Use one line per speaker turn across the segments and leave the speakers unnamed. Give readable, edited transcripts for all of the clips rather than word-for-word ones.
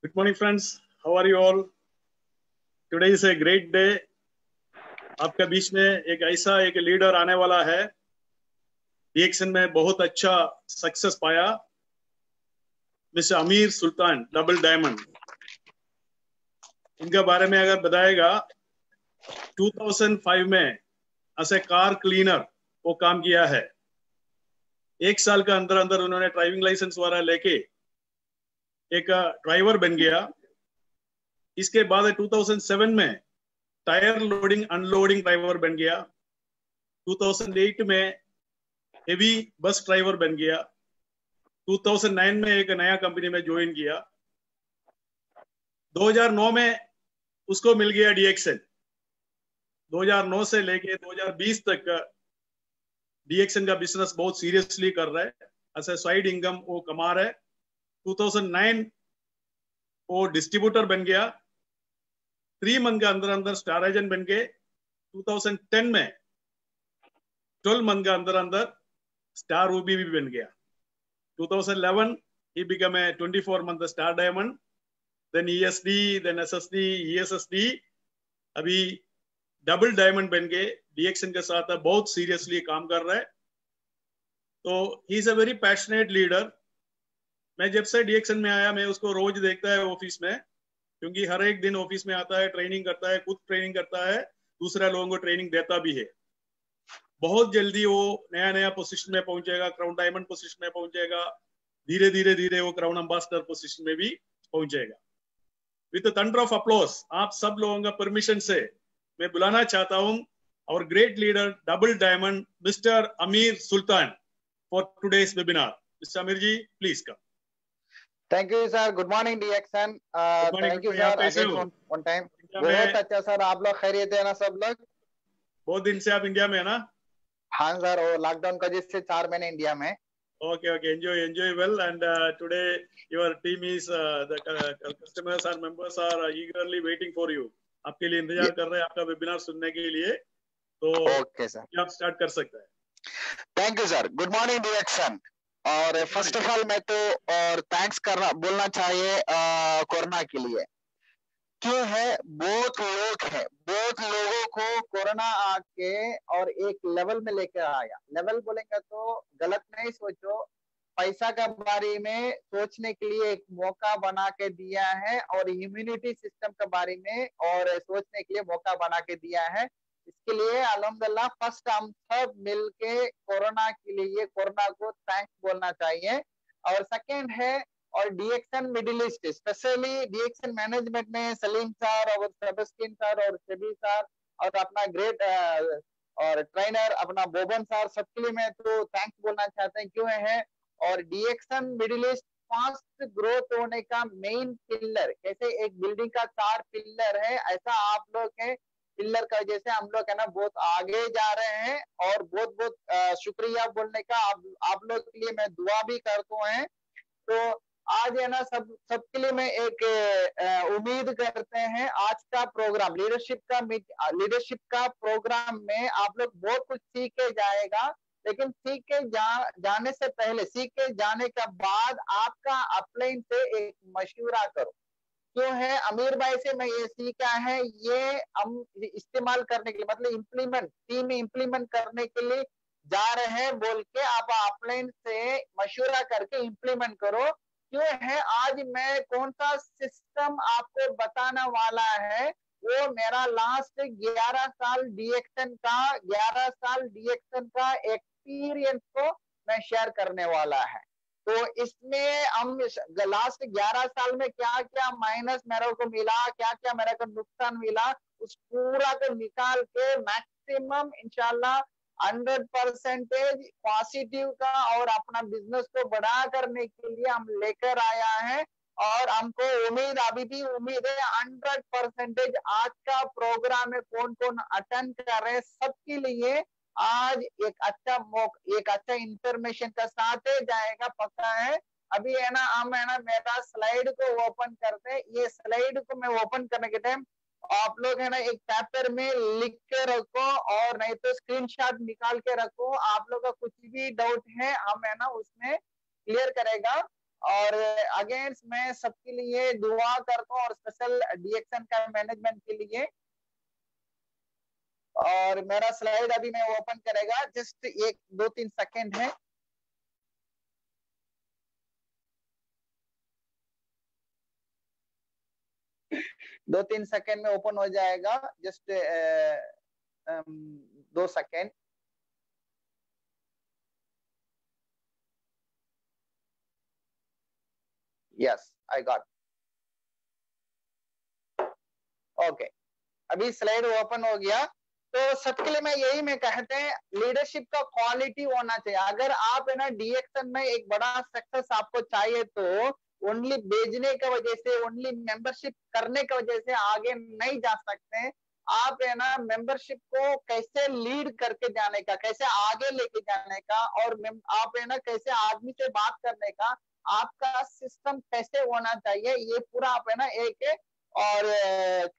Good morning, friends. How are you all? Today is a great day. आपका बीच में एक ऐसा एक लीडर आने वाला है, डीएक्शन में बहुत अच्छा सक्सेस पाया, मिस्टर अमीर सुल्तान डबल डायमंड। इनके बारे में अगर बताएगा, 2005 में एज ए कार क्लीनर वो काम किया है। एक साल का अंदर अंदर उन्होंने ड्राइविंग लाइसेंस वाला लेके एक ड्राइवर बन गया। इसके बाद 2007 में टायर लोडिंग अनलोडिंग ड्राइवर बन गया। 2008 में हेवी बस ड्राइवर बन गया। 2009 में एक नया कंपनी में ज्वाइन किया। 2009 में उसको मिल गया डीएक्सन। 2009 से लेके 2020 तक डीएक्सन का बिजनेस बहुत सीरियसली कर रहा है। ऐसे साइड इनकम वो कमा रहा है। 2009 वो डिस्ट्रीब्यूटर बन गया। 3 मंथ के अंदर अंदर स्टार एजेंट बन गए। 2010 में 12 मंथ के अंदर अंदर स्टार ओबी भी बन गया। 2011 he became a 24-month star diamond, then ESD, then SSD, ESSD, अभी डबल डायमंड बन गए। डीएक्सन के साथ बहुत सीरियसली काम कर रहा है। तो he is a very passionate leader. मैं जब से डीएक्सन में आया, मैं उसको रोज देखता है ऑफिस में, क्योंकि हर एक दिन ऑफिस में आता है, ट्रेनिंग करता है, खुद ट्रेनिंग करता है, दूसरे लोगों को ट्रेनिंग देता भी है। बहुत जल्दी वो नया नया पोजीशन में पहुंचेगा, क्राउन डायमंड पोजीशन में पहुंचेगा। धीरे धीरे धीरे वो क्राउन एम्बेसडर पोजीशन में भी पहुंचेगा। विद थंडर ऑफ अप्लॉज, आप सब लोगों का परमिशन से मैं बुलाना चाहता हूं और great leader double diamond mister Amir Sultan for today's webinar. Mister Amir ji, please come.
Thank you sir. Good morning DXN. Thank you sir again one time. बहुत अच्छा सर। आप लोग खैरियत है ना सब लोग?
बहुत दिन से आप इंडिया में है ना?
हाँ सर, वो लॉकडाउन का जिससे 4 महीने इंडिया में।
Okay, enjoy well, and today your team is the customers and members are eagerly waiting for you. आपके लिए इंतजार कर रहे हैं आपका वेबिनार सुनने के लिए। तो
ओके सर,
आप स्टार्ट कर सकते हैं।
Thank you sir. Good morning DXN. और फर्स्ट ऑफ ऑल मैं तो और थैंक्स बोलना चाहिए कोरोना के लिए। क्यों है, बहुत लोगों को कोरोना आके और एक लेवल में लेकर आया। लेवल बोलेंगे तो गलत नहीं सोचो, पैसा के बारे में सोचने के लिए एक मौका बना के दिया है और इम्यूनिटी सिस्टम के बारे में और सोचने के लिए मौका बना के दिया है। इसके लिए अल्हम्दुलिल्लाह फर्स्ट हम सब मिलके कोरोना के लिए कोरोना को थैंक्स बोलना चाहिए। और सेकेंड है और डीएक्सन मिडिल ईस्ट, स्पेशली डीएक्सन मैनेजमेंट में सलीम सर और सेबेस्टियन सर और सेबी सर और अपना ग्रेट और ट्रेनर अपना बोबन सर, सबके लिए मैं तो थैंक्स बोलना चाहता हूँ। क्यों है, और डीएक्सन मिडिल ईस्ट फास्ट ग्रोथ होने का मेन पिलर, कैसे एक बिल्डिंग का 4 पिलर है, ऐसा आप लोग के पिलर का जैसे हम लोग है ना बहुत आगे जा रहे हैं। और बहुत बहुत शुक्रिया बोलने का आप लोग के लिए मैं दुआ भी करता हूँ। तो आज है ना सबके लिए मैं एक उम्मीद करते हैं आज का प्रोग्राम लीडरशिप का प्रोग्राम में आप लोग बहुत कुछ सीख के जाएगा। लेकिन सीख के जाने से पहले, सीख के जाने के बाद आपका अपलाइन से एक मशवरा करो। क्यों है, अमीर भाई से मैं ये सीखा है, ये हम इस्तेमाल करने के लिए मतलब टीम में इम्प्लीमेंट करने के लिए जा रहे हैं बोल के आप अपलाइन से मशवरा करके इम्प्लीमेंट करो। क्यों है, आज मैं कौन सा सिस्टम आपको बताने वाला है, वो मेरा लास्ट 11 साल डीएक्सन का एक्सपीरियंस को मैं शेयर करने वाला है। तो इसमें हम लास्ट 11 साल में क्या क्या माइनस मेरे को मिला, क्या क्या मेरे को नुकसान मिला, उस पूरा को निकाल के मैक्सिमम इंशाल्लाह 100% पॉजिटिव का और अपना बिजनेस को बड़ा करने के लिए हम लेकर आया है। और हमको अभी भी उम्मीद है 100% आज का प्रोग्राम में कौन कौन अटेंड कर रहे हैं सबके लिए आज एक अच्छा इंफॉर्मेशन का साथ जाएगा, पक्का है। अभी है ना हम है ना मेरा स्लाइड को ओपन करते हैं। ये स्लाइड को मैं ओपन करने के टाइम आप लोग है ना एक पेपर में लिख के रखो और नहीं तो स्क्रीनशॉट निकाल के रखो। आप लोग का कुछ भी डाउट है हम है ना उसमें क्लियर करेगा। और अगेन मैं सबके लिए दुआ करता हूँ और स्पेशल डीएक्शन का मैनेजमेंट के लिए। और मेरा स्लाइड अभी मैं ओपन करेगा, जस्ट 1-2-3 सेकेंड है। दो तीन सेकेंड में ओपन हो जाएगा, just 2 second. Yes, I got. Okay, अभी स्लाइड ओपन हो गया। तो सबके लिए मैं कहते हैं लीडरशिप का क्वालिटी होना चाहिए। अगर आप है ना डीएक्शन में एक बड़ा सक्सेस आपको चाहिए तो ओनली भेजने की वजह से, ओनली मेंबरशिप करने की वजह से आगे नहीं जा सकते। आप है ना मेंबरशिप को कैसे लीड करके जाने का, कैसे आगे लेके जाने का, और आप है ना कैसे आदमी से बात करने का, आपका सिस्टम कैसे होना चाहिए, ये पूरा आप है ना एक और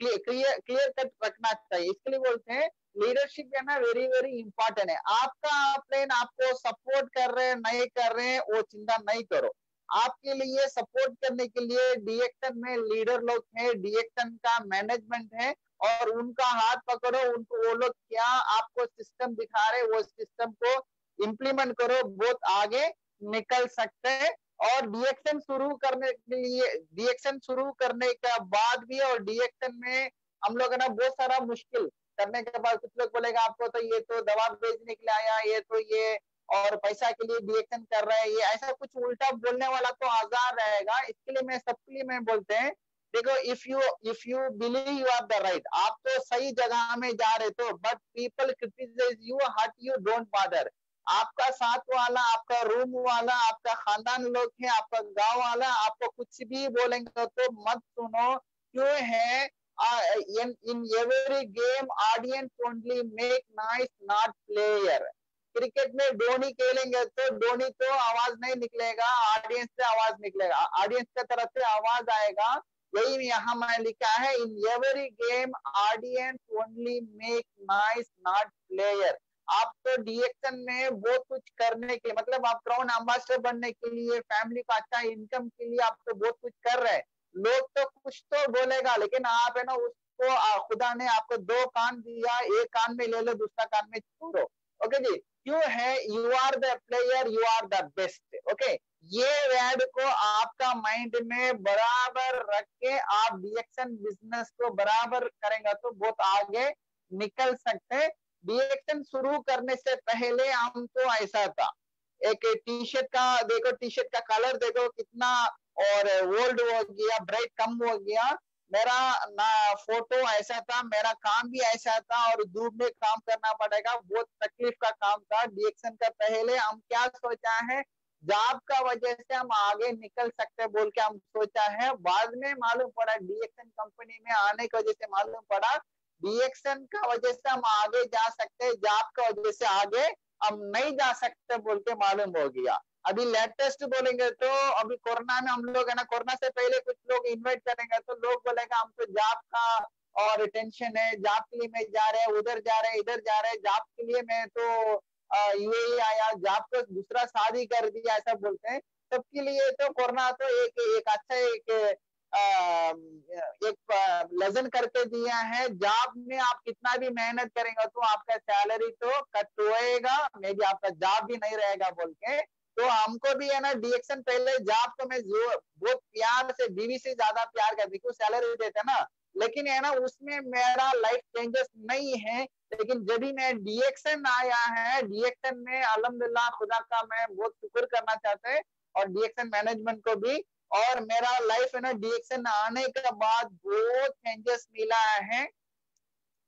क्लियर कट रखना चाहिए। इसके लिए बोलते हैं लीडरशिप है ना वेरी वेरी इंपॉर्टेंट है। आपका प्लेन आपको सपोर्ट कर रहे हैं नहीं कर रहे हैं वो चिंता नहीं करो। आपके लिए सपोर्ट करने के लिए डीएक्शन में लीडर लोग हैं, डीएक्शन का मैनेजमेंट है, और उनका हाथ पकड़ो। उनको वो लोग क्या आपको सिस्टम दिखा रहे, वो सिस्टम को इम्प्लीमेंट करो, बहुत आगे निकल सकते हैं। और डीएक्शन शुरू करने के लिए, डीएक्शन शुरू करने के बाद भी, और डीएक्शन में हम लोग है ना बहुत सारा मुश्किल करने के बाद, कुछ लोग बोलेगा आपको तो ये तो दवा बेचने के लिए आया, ये तो ये और पैसा के लिए डीएक्शन कर रहा है, ये ऐसा कुछ उल्टा बोलने वाला तो हजार रहेगा। इसके लिए मैं सबके लिए मैं बोलते हैं देखो, if you believe you are the right, आप तो सही जगह में जा रहे तो, but people criticise you, hurt you, don't bother. आपका साथ वाला, आपका रूम वाला, आपका खानदान लोग है, आपका गांव वाला आपको कुछ भी बोलेंगे तो मत सुनो। क्यों है in every game audience only make noise not player। Cricket में धोनी खेलेंगे तो धोनी तो आवाज नहीं निकलेगा, ऑडियंस से आवाज निकलेगा, ऑडियंस की तरफ से आवाज आएगा। यही यहाँ मैं लिखा है, in every game audience only make noise not player. आप तो डीएक्शन में बहुत कुछ करने के, मतलब आप क्राउन एम्बेसडर बनने के लिए, फैमिली का अच्छा इनकम के लिए आप तो बहुत कुछ कर रहे हैं। लोग तो कुछ तो बोलेगा, लेकिन आप है ना उसको खुदा ने आपको 2 कान दिया, एक कान में ले लो, दूसरा कान में छोड़ो। ओके जी, क्यों है you are the player, you are the best. Okay, ये वर्ड को आपका माइंड में बराबर रख के आप डीएक्शन बिजनेस को बराबर करेंगे तो बहुत आगे निकल सकते। डीएक्शन शुरू करने से पहले हम तो ऐसा था, एक टी शर्ट का देखो, टी शर्ट का कलर देखो कितना और ओल्ड हो गया, ब्राइट कम हो गया। मेरा ना फोटो ऐसा था, मेरा काम भी ऐसा था, और धूप में काम करना पड़ेगा, बहुत तकलीफ का काम था। डीएक्शन का पहले हम क्या सोचा है, जॉब का वजह से हम आगे निकल सकते बोल के हम सोचा है। बाद में मालूम पड़ा, डीएक्शन कंपनी में आने की वजह से मालूम पड़ा डीएक्शन का वजह से हम आगे जा सकते, जॉब का वजह से आगे हम नहीं जा सकते बोल के मालूम हो गया। अभी लेटेस्ट बोलेंगे तो अभी कोरोना में हम लोग है ना, कोरोना से पहले कुछ लोग इन्वाइट करेंगे तो लोग बोलेगा हमको जॉब का और टेंशन है, जॉब के लिए मैं जा रहे हैं, उधर जा रहे हैं, इधर जा रहे हैं, जॉब के लिए मैं तो यूएई आया, जॉब को दूसरा शादी कर दिया, ऐसा बोलते हैं। सबके लिए तो कोरोना तो एक अच्छा एक लेसन करके दिया है। जॉब में आप कितना भी मेहनत करेंगे तो आपका सैलरी तो कट होएगा, मे बी आपका जॉब भी नहीं रहेगा बोल के। तो हमको भी है ना डीएक्शन पहले जॉब को मैं जो बहुत प्यार से, बीवी से ज्यादा प्यार करती, क्यों सैलरी देते ना, लेकिन है ना उसमें मेरा लाइफ चेंजेस नहीं है। लेकिन जब भी मैं डीएक्शन आया है, डीएक्शन में अल्हम्दुलिल्लाह खुदा का मैं बहुत शुक्र करना चाहते हैं, और डीएक्शन मैनेजमेंट को भी। और मेरा लाइफ है ना डीएक्शन आने के बाद बहुत चेंजेस मिला है,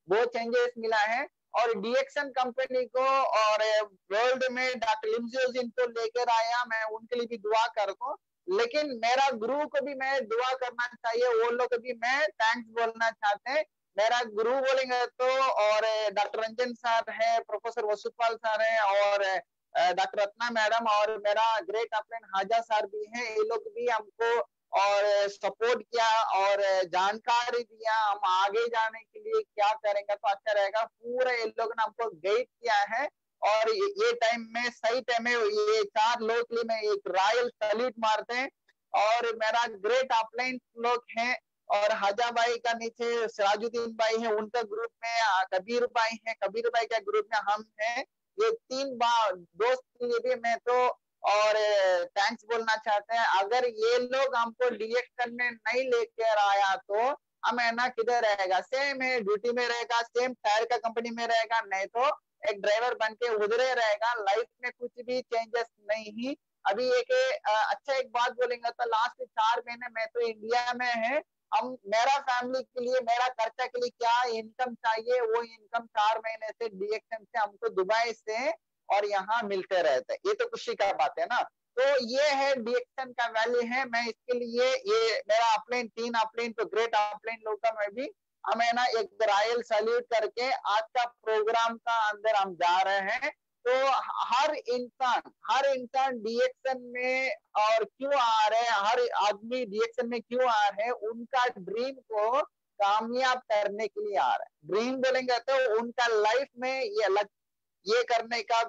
बहुत चेंजेस मिला है। और डीएक्शन कंपनी को और वर्ल्ड में डॉक्टर लिमजिन को लेकर आया, मैं उनके लिए भी दुआ करता हूँ। लेकिन मेरा गुरु को भी मैं दुआ करना चाहिए, वो लोग भी मैं थैंक्स बोलना चाहते हैं। मेरा गुरु बोलेंगे तो और डॉक्टर रंजन सर है, प्रोफेसर वसुपाल सर है, और डॉक्टर रत्ना मैडम, और मेरा ग्रेट अपने हाजा सर भी है। ये लोग भी हमको और सपोर्ट किया और जानकारी दिया, हम आगे जाने के लिए क्या करेंगे तो अच्छा रहेगा, पूरा ये लोग ने हमको गाइड किया है। और ये टाइम में, सही टाइम में, ये 4 लोग के लिए मैं एक रॉयल सैल्यूट मारते हैं। और मेरा ग्रेट अपलाइन लोग हैं, और हजा भाई का नीचे सिराजुद्दीन भाई है, उनका ग्रुप में कबीर भाई है, कबीर भाई का ग्रुप में हम हैं। ये 3 दोस्त के लिए भी मैं तो और थैंक्स बोलना चाहते हैं। अगर ये लोग हमको डीएक्शन में नहीं लेकर आया तो हम है ना किधर रहेगा, सेम है ड्यूटी में रहेगा, सेम टायर का कंपनी में रहेगा, नहीं तो एक ड्राइवर बन के उधरे रहेगा, लाइफ में कुछ भी चेंजेस नहीं। अभी एक अच्छा एक बात बोलेंगे तो लास्ट 4 महीने में तो इंडिया में है, हम मेरा फैमिली के लिए मेरा खर्चा के लिए क्या इनकम चाहिए, वो इनकम 4 महीने से डीएक्शन से हमको दुबई से और यहाँ मिलते रहते, ये तो खुशी का बात है ना। तो ये है डीएक्शन का वैल्यू है। मैं इसके लिए ये मेरा अपलाइन 3 अपलाइन तो ग्रेट अपलाइन लोग का मैं भी हमें ना एक रॉयल सैल्यूट करके आज का प्रोग्राम का अंदर हम जा रहे हैं। तो हर इंसान डीएक्शन में और क्यों आ रहे हैं, हर आदमी डीएक्शन में क्यों आ रहे हैं, उनका ड्रीम को कामयाब करने के लिए आ रहा है। ड्रीम बोलेंगे तो उनका लाइफ में ये करने का,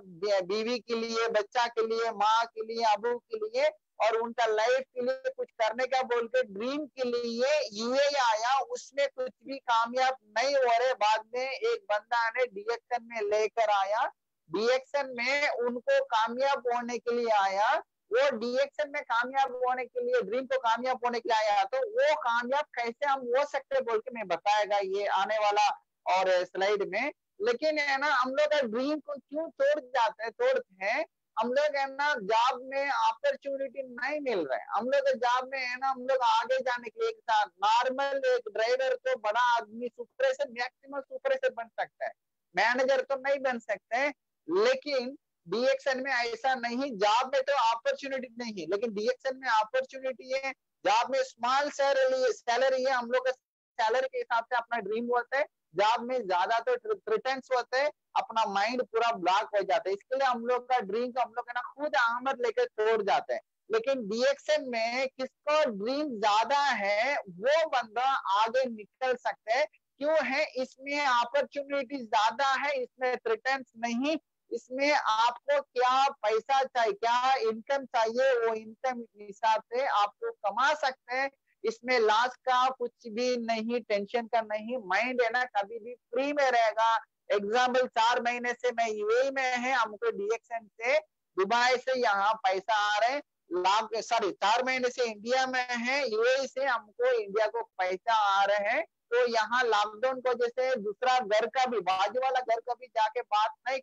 बीवी के लिए, बच्चा के लिए, माँ के लिए, अबू के लिए और उनका लाइफ के लिए कुछ करने का बोल के ड्रीम के लिए यूएई आया, उसमें कुछ भी कामयाब नहीं हो रहे। बाद में एक बंदा ने डीएक्शन में लेकर आया, डीएक्शन में उनको कामयाब होने के लिए आया, वो डीएक्शन में कामयाब होने के लिए, ड्रीम को कामयाब होने के लिए आया। तो वो कामयाब कैसे हम हो सकते बोल के मैं बताएगा ये आने वाला और स्लाइड में। लेकिन है ना हम लोग ड्रीम को क्यों तोड़ते हैं, हम लोग है ना जॉब में अपॉर्चुनिटी नहीं मिल रहा है, हम लोग जॉब में है ना हम लोग आगे जाने के लिए एक साथ नॉर्मल एक ड्राइवर तो बड़ा आदमी सुपरवाइजर, मैक्सिमम सुपरवाइजर बन सकता है, मैनेजर तो नहीं बन सकते। लेकिन डीएक्शन में ऐसा नहीं, जॉब में तो अपॉर्चुनिटी नहीं, लेकिन डीएक्शन में अपॉर्चुनिटी है। जॉब में स्मॉल सैलरी है, हम लोग सैलरी के हिसाब से अपना ड्रीम होता है, जॉब में ज्यादा तो रिटर्न्स होते हैं, अपना माइंड पूरा ब्लॉक हो जाता है। इसके लिए हम लोग का ड्रीम को हम लोग है ना खुद आमद लेकर तोड़ जाते हैं। लेकिन डीएक्शन में किसको ड्रीम ज्यादा है वो बंदा आगे निकल सकते हैं। क्यों है, इसमें अपॉर्चुनिटी ज्यादा है, इसमें रिटर्न्स नहीं, इसमें आपको क्या पैसा चाहिए, क्या इनकम चाहिए, वो इनकम हिसाब से आपको कमा सकते हैं। इसमें लॉस का कुछ भी नहीं, टेंशन का नहीं, माइंड है ना कभी भी फ्री में रहेगा। एग्जाम्पल 4 महीने से मैं यूएई में है, हमको डीएक्शन से दुबई से यहाँ पैसा आ रहे हैं, 4 महीने से इंडिया में है, यूएई से हमको इंडिया को पैसा आ रहे हैं। तो यहाँ लॉकडाउन को जैसे दूसरा घर का भी, बाजू वाला घर का भी जाके बात नहीं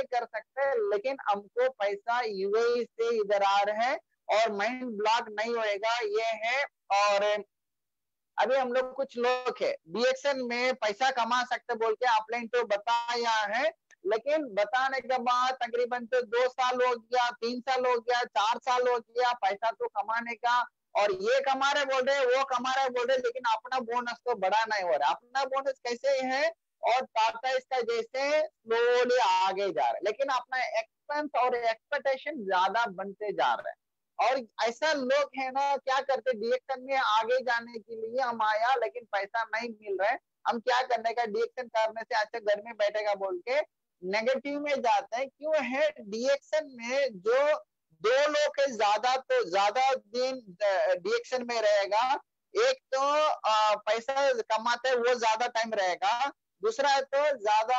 कर सकते, लेकिन हमको पैसा यूएई से इधर आ रहे हैं और माइंड ब्लॉक नहीं होएगा, ये है। और अभी हम लोग कुछ लोग है डीएक्शन में पैसा कमा सकते बोल के अपलाइन तो बताया है, लेकिन बताने के बाद तकरीबन तो 2 साल हो गया, 3 साल हो गया, 4 साल हो गया पैसा तो कमाने का, और ये कमा रहे बोल रहे, वो कमा रहे बोल रहे, लेकिन अपना बोनस तो बड़ा नहीं हो रहा। अपना बोनस कैसे है, और टाटा इसका जैसे स्लोली आगे जा रहा है, लेकिन अपना एक्सपेंस और एक्सपेक्टेशन ज्यादा बनते जा रहे हैं। और ऐसा लोग है ना क्या करते, डीएक्शन में आगे जाने के लिए हम आया लेकिन पैसा नहीं मिल रहा है, हम क्या करने का, डीएक्शन करने से अच्छा घर में बैठेगा बोल के नेगेटिव में जाते हैं। क्यों है, डीएक्शन में जो 2 लोग है ज्यादा दिन डीएक्शन में रहेगा, एक तो पैसा कमाते वो ज्यादा टाइम रहेगा, दूसरा तो ज्यादा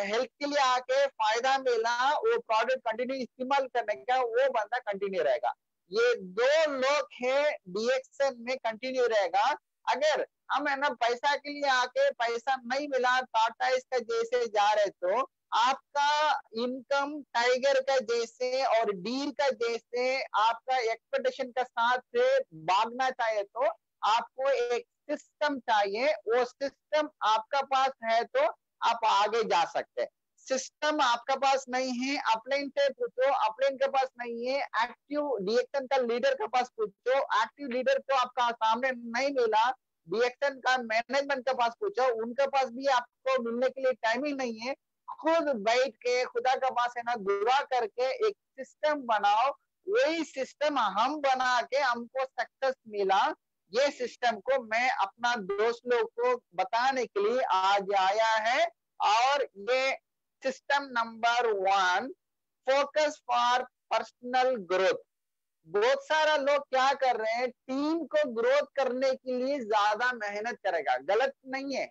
हेल्थ के लिए आके फायदा मिला, वो प्रोडक्ट कंटिन्यू इस्तेमाल करने का वो बंदा कंटिन्यू रहेगा। ये 2 लोग है डीएक्शन में कंटिन्यू रहेगा। अगर हम है ना पैसा के लिए आके पैसा नहीं मिला, टाटा इसका जैसे जा रहे, तो आपका इनकम टाइगर का जैसे और डील का जैसे आपका एक्सपेक्टेशन का साथ से भागना चाहिए, तो आपको एक सिस्टम चाहिए, वो सिस्टम आपका पास है तो आप आगे जा सकते हैं। सिस्टम आपका पास नहीं है, अपलाइन से पूछो, अपलाइन के पास नहीं है, एक्टिव डीएक्शन का लीडर के पास पूछो, एक्टिव लीडर को आपका सामने नहीं मिला, डीएक्शन का मैनेजमेंट के पास पूछो, उनके पास भी आपको मिलने के लिए टाइम ही नहीं है। खुद बैठ के खुदा के पास है ना दुआ करके एक सिस्टम बनाओ, वही सिस्टम हम बना के हमको सक्सेस मिला। ये सिस्टम को मैं अपना दोस्त लोग को बताने के लिए आज आया है। और ये system number 1, focus for personal growth. बहुत सारा लोग क्या कर रहे हैं, टीम को ग्रोथ करने के लिए ज्यादा मेहनत करेगा, गलत नहीं है,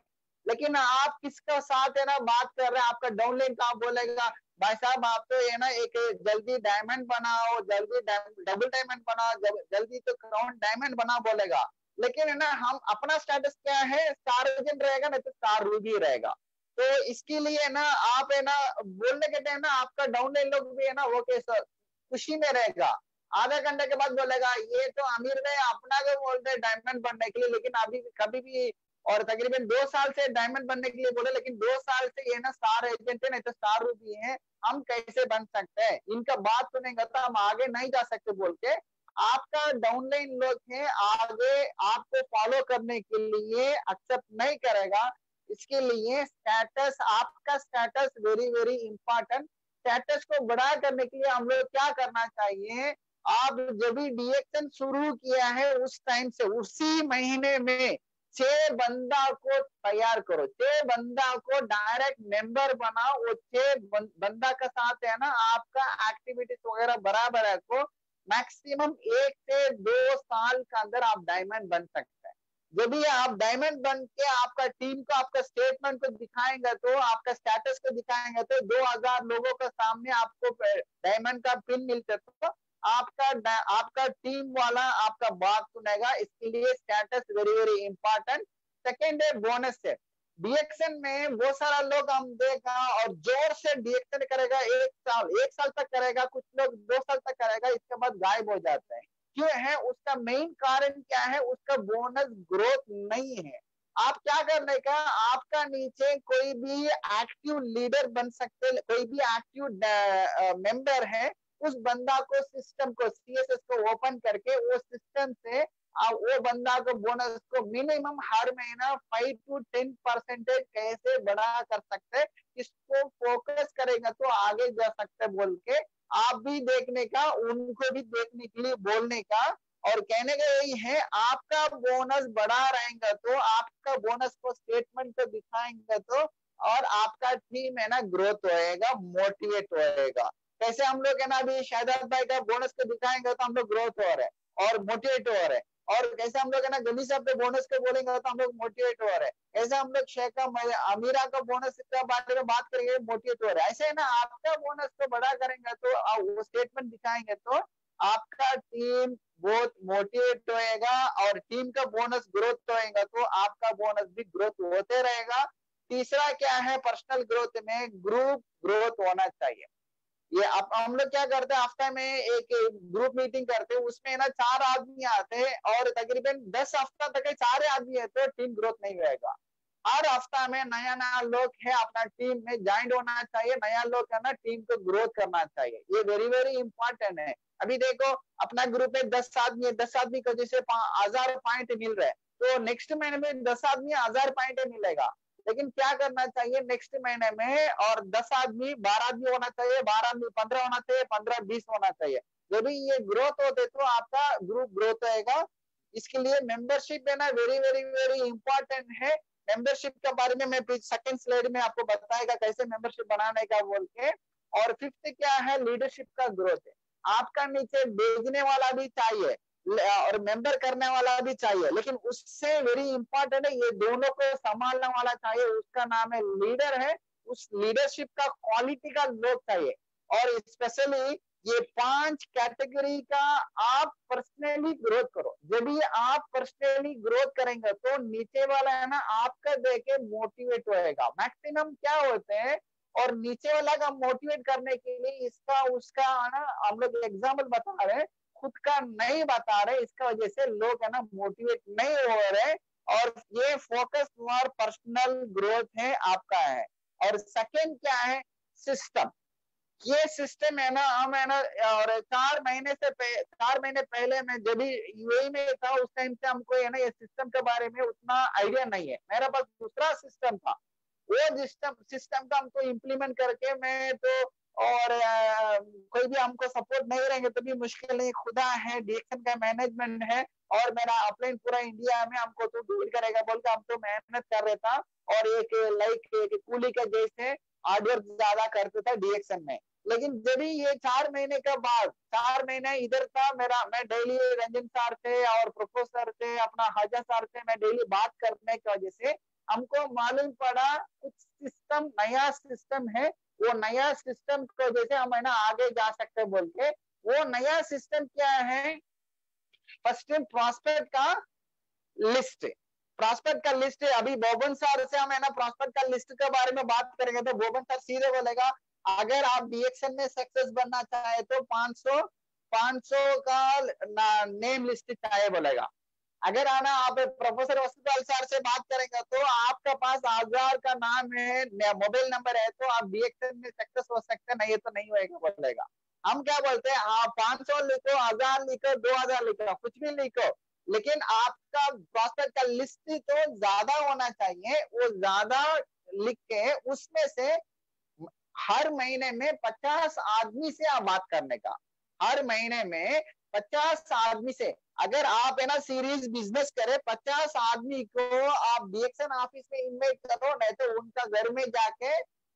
लेकिन आप किसका साथ है ना बात कर रहे हैं, आपका डाउनलाइन का बोलेगा भाई साहब आप तो ये ना एक जल्दी डायमंड बनाओ, जल्दी डबल डायमंड बनाओ, जल्दी तो क्राउन डायमंड बनाओ बोलेगा, लेकिन है ना हम अपना स्टेटस क्या है, स्टार एजेंट रहेगा नहीं तो स्टार रूबी रहेगा। तो इसके लिए ना आप है ना बोलने के टाइम ना आपका डाउनलाइन लोग भी है ना वो कैसा खुशी में रहेगा, आधा घंटे के बाद बोलेगा ये तो आमिर ने अपना जो बोलते हैं डायमंड बनने के लिए, लेकिन अभी कभी भी और तकरीबन 2 साल से डायमंड बनने के लिए बोले, लेकिन 2 साल से ये ना स्टार एजेंट है नहीं तो स्टार रूबी है, हम कैसे बन सकते हैं, इनका बात सुनेंगे तो हम आगे नहीं जा सकते बोल के आपका डाउनलाइन लोग है आगे आपको फॉलो करने के लिए एक्सेप्ट नहीं करेगा। इसके लिए स्टेटस, आपका status very very important. Status को बड़ा करने के लिए हम लोग क्या करना चाहिए, आप जब भी डीएक्शन शुरू किया है उस टाइम से उसी महीने में 6 बंदा को तैयार करो, 6 बंदा को डायरेक्ट मेंबर बनाओ, वो 6 बंदा का साथ है ना आपका एक्टिविटीज वगैरह बराबर है, को मैक्सिमम 1 से 2 साल के अंदर आप डायमंड बन सकते हैं। जब भी आप डायमंड बन के आपका टीम को आपका स्टेटमेंट को दिखाएंगे तो आपका स्टेटस को दिखाएंगे तो 2000 लोगों के सामने आपको डायमंड का पिन मिलता तो आपका टीम वाला आपका बात सुनेगा। इसके लिए status very very important. Second है बोनस है। डीएक्शन में बहुत सारा लोग हम देखा और जोर से डीएक्शन करेगा, 1 साल तक करेगा, कुछ लोग 2 साल तक करेगा, इसके बाद गायब हो जाता है। क्यों है? उसका मेन कारण क्या है? उसका बोनस ग्रोथ नहीं है। आप क्या करने का, आपका नीचे कोई भी एक्टिव लीडर बन सकते, कोई भी एक्टिव मेंबर है, उस बंदा को सिस्टम को सीएसएस को ओपन करके वो सिस्टम से वो बंदा को बोनस को मिनिमम हर महीना 5 to 10% कैसे बड़ा कर सकते, इसको फोकस करेगा तो आगे जा सकते बोल के आप भी देखने का, उनको भी देखने के लिए बोलने का और कहने का यही है। आपका बोनस बढ़ा रहेगा तो आपका बोनस को स्टेटमेंट को दिखाएंगे तो और आपका टीम है ना ग्रोथ होएगा, मोटिवेट होएगा। कैसे हम लोग है ना अभी शाहिदात भाई का बोनस को दिखाएंगे तो हम लोग ग्रोथ हो रहे हैं और मोटिवेट हो रहे हैं, और कैसे हम लोग है ना गली साहब के बोनस को बोलेंगे तो हम लोग मोटिवेट हो रहे हैं, ऐसे हम लोग शेख अमीरा का बोनस के बारे में बात करेंगे मोटिवेट हो रहे हैं। ऐसे है ना आपका बोनस को बड़ा करेंगे तो वो स्टेटमेंट दिखाएंगे तो आपका टीम बहुत मोटिवेट होएगा और टीम का बोनस ग्रोथ होएगा तो आपका बोनस भी ग्रोथ होते रहेगा। तीसरा क्या है, पर्सनल ग्रोथ में ग्रुप ग्रोथ होना चाहिए। ये अब हम लोग क्या करते हैं, हफ्ता में एक ग्रुप मीटिंग करते हैं, उसमें ना 4 आदमी आते हैं और तकरीबन 10 हफ्ता तक 4 आदमी है तो टीम ग्रोथ नहीं रहेगा। हर हफ्ता में नया नया लोग है अपना टीम में ज्वाइन होना चाहिए, नया लोग है ना टीम को ग्रोथ करना चाहिए, ये वेरी वेरी इंपॉर्टेंट है। अभी देखो अपना ग्रुप में 10 आदमी है, 10 आदमी को जैसे 1000 पॉइंट मिल रहे हैं तो नेक्स्ट महीने में 10 आदमी 1000 पॉइंट मिलेगा, लेकिन क्या करना चाहिए नेक्स्ट महीने में और 10 आदमी 12 आदमी होना चाहिए, 12 आदमी 15 होना चाहिए, 15 20 होना चाहिए। जब भी ये ग्रोथ होते तो आपका ग्रुप ग्रोथ होएगा। इसके लिए मेंबरशिप है ना वेरी वेरी वेरी इंपॉर्टेंट है। मेंबरशिप के बारे में मैं सेकंड स्लाइड में आपको बताएगा कैसे मेंबरशिप बनाने का बोल के। और फिफ्थ क्या है, लीडरशिप का ग्रोथ है। आपका नीचे भेजने वाला भी चाहिए और मेंबर करने वाला भी चाहिए, लेकिन उससे वेरी इंपॉर्टेंट है ये दोनों को संभालने वाला चाहिए, उसका नाम है लीडर है। उस लीडरशिप का क्वालिटी का लोग चाहिए और स्पेशली ये 5 कैटेगरी का आप पर्सनली ग्रोथ करो। जब भी आप पर्सनली ग्रोथ करेंगे तो नीचे वाला है ना आपका देखे मोटिवेट होएगा। मैक्सिमम क्या होते हैं और नीचे वाला का मोटिवेट करने के लिए इसका उसका ना हम लोग एग्जाम्पल बता रहे हैं, खुद का नहीं बता रहे, इसका वजह से लोग है ना मोटिवेट नहीं हो रहे और ये फोकस और पर्सनल ग्रोथ है आपका है। और सेकंड क्या है, सिस्टम। ये सिस्टम है ना हम है ना और 4 महीने पहले मैं जब भी यूएई में था उस टाइम से हमको है ना ये सिस्टम के बारे में उतना आइडिया नहीं है, मेरा पास दूसरा सिस्टम था। वो सिस्टम का हमको इम्प्लीमेंट करके मैं तो और कोई भी हमको सपोर्ट नहीं रहेंगे तो भी मुश्किल नहीं, खुदा है, डीएक्शन का मैनेजमेंट है और मेरा अपलाइन पूरा इंडिया में हमको तो डील करेगा बोल के हम तो मेहनत कर रहा था और एक कूली का जैसे हार्डवर्क ज्यादा करते था डीएक्शन में। लेकिन जब भी ये 4 महीने का बाद 4 महीने इधर था मैं डेली रंजन सर से और प्रोफेसर से अपना हाजा सर से मैं डेली बात करने की वजह से हमको मालूम पड़ा कुछ सिस्टम नया सिस्टम है, वो नया सिस्टम को जैसे हम है ना आगे जा सकते बोल के। वो नया सिस्टम क्या है? फर्स्ट प्रॉस्पेक्ट का लिस्ट, प्रॉस्पेक्ट का लिस्ट। अभी बोबन सर से हम है ना प्रॉस्पेक्ट का लिस्ट के बारे में बात करेंगे तो बोबन सर सीधे बोलेगा अगर आप डीएक्शन में सक्सेस बनना चाहे तो 500 का नेम लिस्ट चाहिए बोलेगा। अगर आना आप प्रोफेसर वसुपाल सर से बात करेंगे तो आपका पास 1000 का नाम है, मोबाइल नंबर है, तो आप डीएक्शन में सक्सेस हो सकते, नहीं तो नहीं होएगा बोलेगा। हम क्या बोलते हैं, आप 500 लिखो, 1000 लिखो, 2000 लिखो, कुछ भी लिखो, लेकिन आपका प्रॉस्पेक्ट का लिस्ट तो ज्यादा होना चाहिए। वो ज्यादा लिख के उसमें से हर महीने में 50 आदमी से आप बात करने का, हर महीने में 50 आदमी से। अगर आप है ना सीरीज बिजनेस करे, 50 आदमी को आप डीएक्शन ऑफिस में इन्वाइट करो, नहीं तो उनका घर में जाके,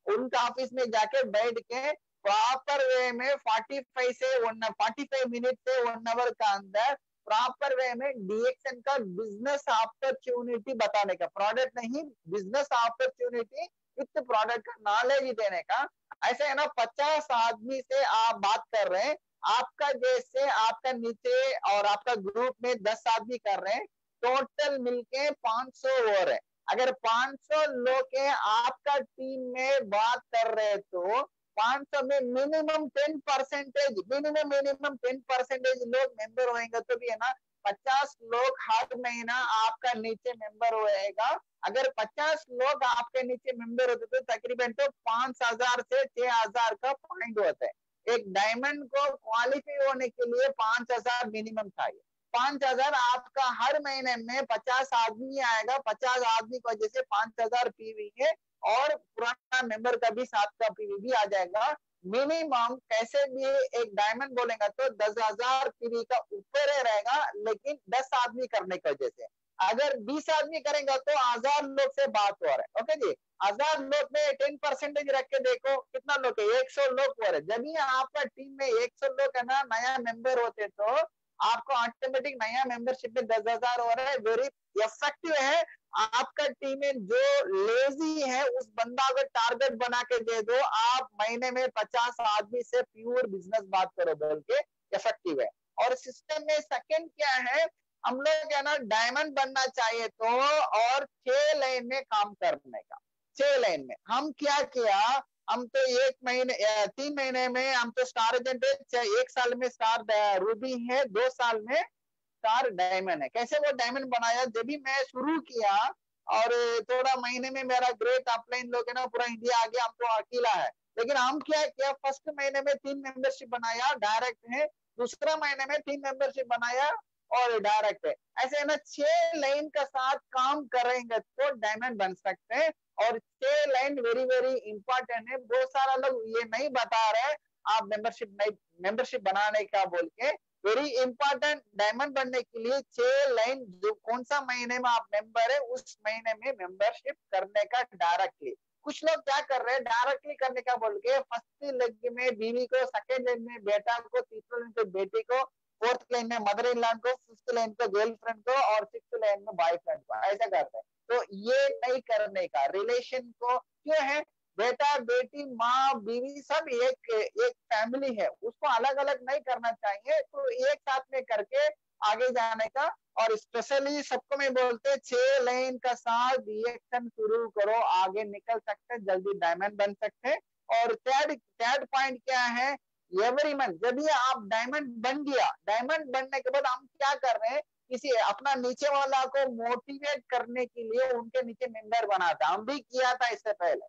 उनका ऑफिस में जाके बैठ के प्रॉपर वे में 45 मिनट से 1 आवर का अंदर प्रॉपर वे में डीएक्शन का बिजनेस अपॉर्चुनिटी बताने का, प्रोडक्ट नहीं, बिजनेस अपॉर्चुनिटी विथ प्रोडक्ट का नॉलेज देने का। ऐसे है ना 50 आदमी से आप बात कर रहे हैं, आपका जैसे आपका नीचे और आपका ग्रुप में 10 आदमी कर रहे हैं, टोटल मिलके 500 हो रहे हैं। अगर 500 लोग है आपका टीम में बात कर रहे हैं तो 500 में मिनिमम 10% मिनिमम 10% लोग मेंबर होएंगे तो भी है ना 50 लोग हर महीना आपका नीचे मेंबर होएगा। अगर 50 लोग आपके नीचे मेंबर होते तो तकरीबन तो 5000 से 6000 का पॉइंट होता है। एक डायमंड को क्वालिफाई होने के लिए 5000 मिनिमम चाहिए। 5000 आपका हर महीने में 50 आदमी आएगा, 50 आदमी की वजह से 5000 पीवी है और पुराना मेंबर का भी 7 का पीवी भी आ जाएगा। मिनिमम कैसे भी एक डायमंड बोलेगा तो 10,000 पीवी का ऊपर रहेगा, लेकिन 10 आदमी करने की वजह से। अगर 20 आदमी करेंगे तो 1000 लोग से बात हो रहा है। ओके जी, 1000 लोग में 10% रख के देखो कितना लोग है, 100 लोग हो रहे। जब ही आपका टीम में 100 लोग है ना नया मेंबर होते तो आपको ऑटोमेटिक नया मेंबरशिप में 10,000 हो रहा है। वेरी इफेक्टिव है। आपका टीम में जो लेजी है उस बंदा को टारगेट बना के दे दो, आप महीने में 50 आदमी से प्योर बिजनेस बात करो बोल के, इफेक्टिव है। और सिस्टम में सेकंड क्या है, हम लोग क्या ना डायमंड बनना चाहिए तो और 6 लाइन में काम करने का। 6 लाइन में हम क्या किया, हम तो 3 महीने में हम तो स्टार एजेंट है, 1 साल में स्टार रूबी है, 2 साल में स्टार डायमंड है। कैसे वो डायमंड बनाया, जब भी मैं शुरू किया और थोड़ा महीने में मेरा ग्रेट अपलाइन लोग है ना पूरा इंडिया आ गया, हम तो अकेला है। लेकिन हम क्या किया, फर्स्ट महीने में 3 मेंबरशिप बनाया डायरेक्ट है, दूसरा महीने में 3 मेंबरशिप बनाया और डायरेक्ट है। ऐसे है ना 6 लाइन का साथ काम करेंगे तो डायमंड बन सकते हैं। और 6 लाइन वेरी वेरी इंपॉर्टेंट है। बहुत सारा लोग ये नहीं बता रहे आप मेंबरशिप बनाने का बोल के। वेरी इंपॉर्टेंट, डायमंड बनने के लिए 6 लाइन, जो कौन सा महीने में आप मेंबर है उस महीने में मेंबरशिप करने का डायरेक्टली। कुछ लोग क्या कर रहे हैं, डायरेक्टली करने का बोल के फर्स्ट लेग में बीवी को, सेकेंड लेग में बेटा को, तीसरे लेग में बेटी को, फोर्थ लाइन में मदर इन लॉ को, फिफ्थ लाइन को गर्लफ्रेंड को और सिक्स्थ लाइन में बॉयफ्रेंड को, ऐसा करते हैं। तो ये नहीं करने का, रिलेशन को क्यों है, बेटा बेटी माँ बीवी सब एक फैमिली है, उसको अलग अलग नहीं करना चाहिए। तो एक साथ में करके आगे जाने का। और स्पेशली सबको मैं बोलते 6 लाइन का साथ रिएक्शन शुरू करो, आगे निकल सकते, जल्दी डायमंड बन सकते। और थर्ड पॉइंट क्या है, एवरी मंथ जब ये आप डायमंड बन गया, डायमंड बनने के बाद हम क्या कर रहे हैं, किसी अपना नीचे वाला को मोटिवेट करने के लिए उनके नीचे मेंबर बनाता। हम भी किया था इससे पहले,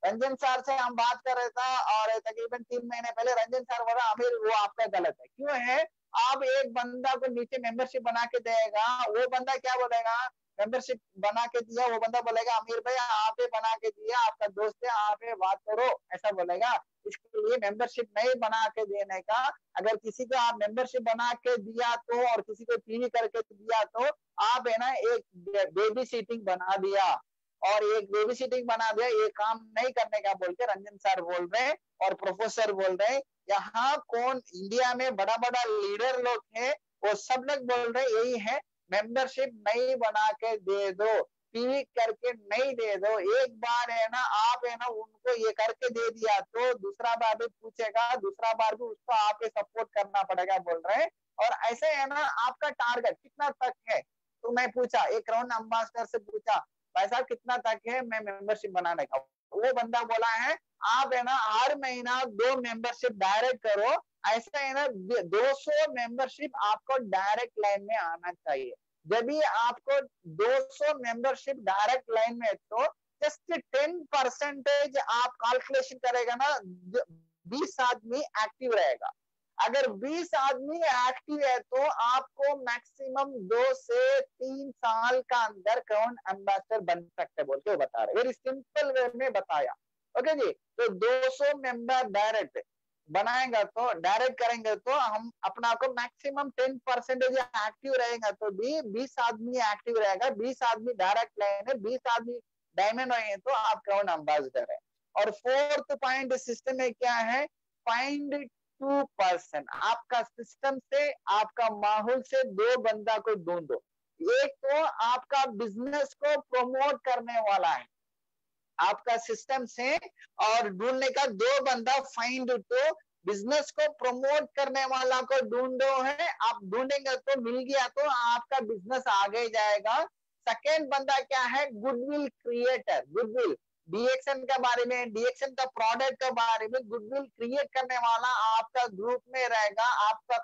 रंजन सर से हम बात कर रहे था और तकरीबन 3 महीने पहले रंजन सर बोला आमिर वो आपका गलत है। क्यों है, आप एक बंदा को नीचे मेंबरशिप बना के देगा, वो बंदा क्या बोलेगा, मेंबरशिप बना के दिया, वो बंदा बोलेगा अमीर भाई आप ही बना के दिया, आपका दोस्त है, आप ही बात करो, ऐसा बोलेगा। इसके लिए मेंबरशिप नहीं बना के देने का। अगर किसी को आप मेंबरशिप बना के दिया तो और किसी को पीवी करके दिया तो आप है ना एक बेबी सीटिंग बना दिया। और एक बेबी सिटिंग बना दिया, ये काम नहीं करने का बोल के रंजन सर बोल रहे हैं और प्रोफेसर बोल रहे हैं। यहाँ कौन इंडिया में बड़ा बड़ा लीडर लोग हैं, वो सब लोग बोल रहे यही है, मेंबरशिप नहीं बना के दे दो, पी करके नहीं दे दो। एक बार है ना आप है ना उनको ये करके दे दिया तो दूसरा बार भी पूछेगा, दूसरा बार भी उसको आपके सपोर्ट करना पड़ेगा बोल रहे हैं। और ऐसे है ना आपका टारगेट कितना तक है, तो मैं पूछा एक क्राउन एम्बेसडर से पूछा भाई साहब कितना तक है मैं मेंबरशिप बनाने का, वो बंदा बोला है आप है ना हर महीना 2 मेंबरशिप डायरेक्ट करो, ऐसा है ना 200 मेंबरशिप आपको डायरेक्ट लाइन में आना चाहिए। जब भी आपको 200 मेंबरशिप डायरेक्ट लाइन में, तो जस्ट 10% आप कैलकुलेशन करेगा ना 20 आदमी एक्टिव रहेगा। अगर 20 आदमी एक्टिव है तो आपको मैक्सिमम 2 से 3 साल का अंदर क्राउन एम्बेसडर बन सकते बोल के बता रहे, वेरी सिंपल वे में बताया। ओके जी, तो 200 मेंबर डायरेक्ट बनाएगा तो डायरेक्ट करेंगे तो हम अपना को मैक्सिमम 10% एक्टिव रहेगा, तो भी 20 आदमी एक्टिव रहेगा, 20 आदमी डायरेक्ट लाइन है, 20 आदमी डायमंड है तो आप क्राउन एम्बेसडर है। और फोर्थ पॉइंट सिस्टम में क्या है, फाइंड 2%, आपका सिस्टम से आपका माहौल से 2 बंदा को ढूंढो। एक तो आपका बिजनेस को प्रमोट करने वाला है आपका सिस्टम से, और ढूंढने का 2 बंदा फाइंड, तो बिजनेस को प्रमोट करने वाला को ढूंढो है, आप ढूंढेंगे तो मिल गया तो आपका बिजनेस आगे जाएगा। सेकेंड बंदा क्या है, गुडविल क्रिएटर, गुडविल डीएक्शन के बारे में, डीएक्शन का प्रोडक्ट के बारे में गुडविल क्रिएट करने वाला आपका ग्रुप में रहेगा, आपका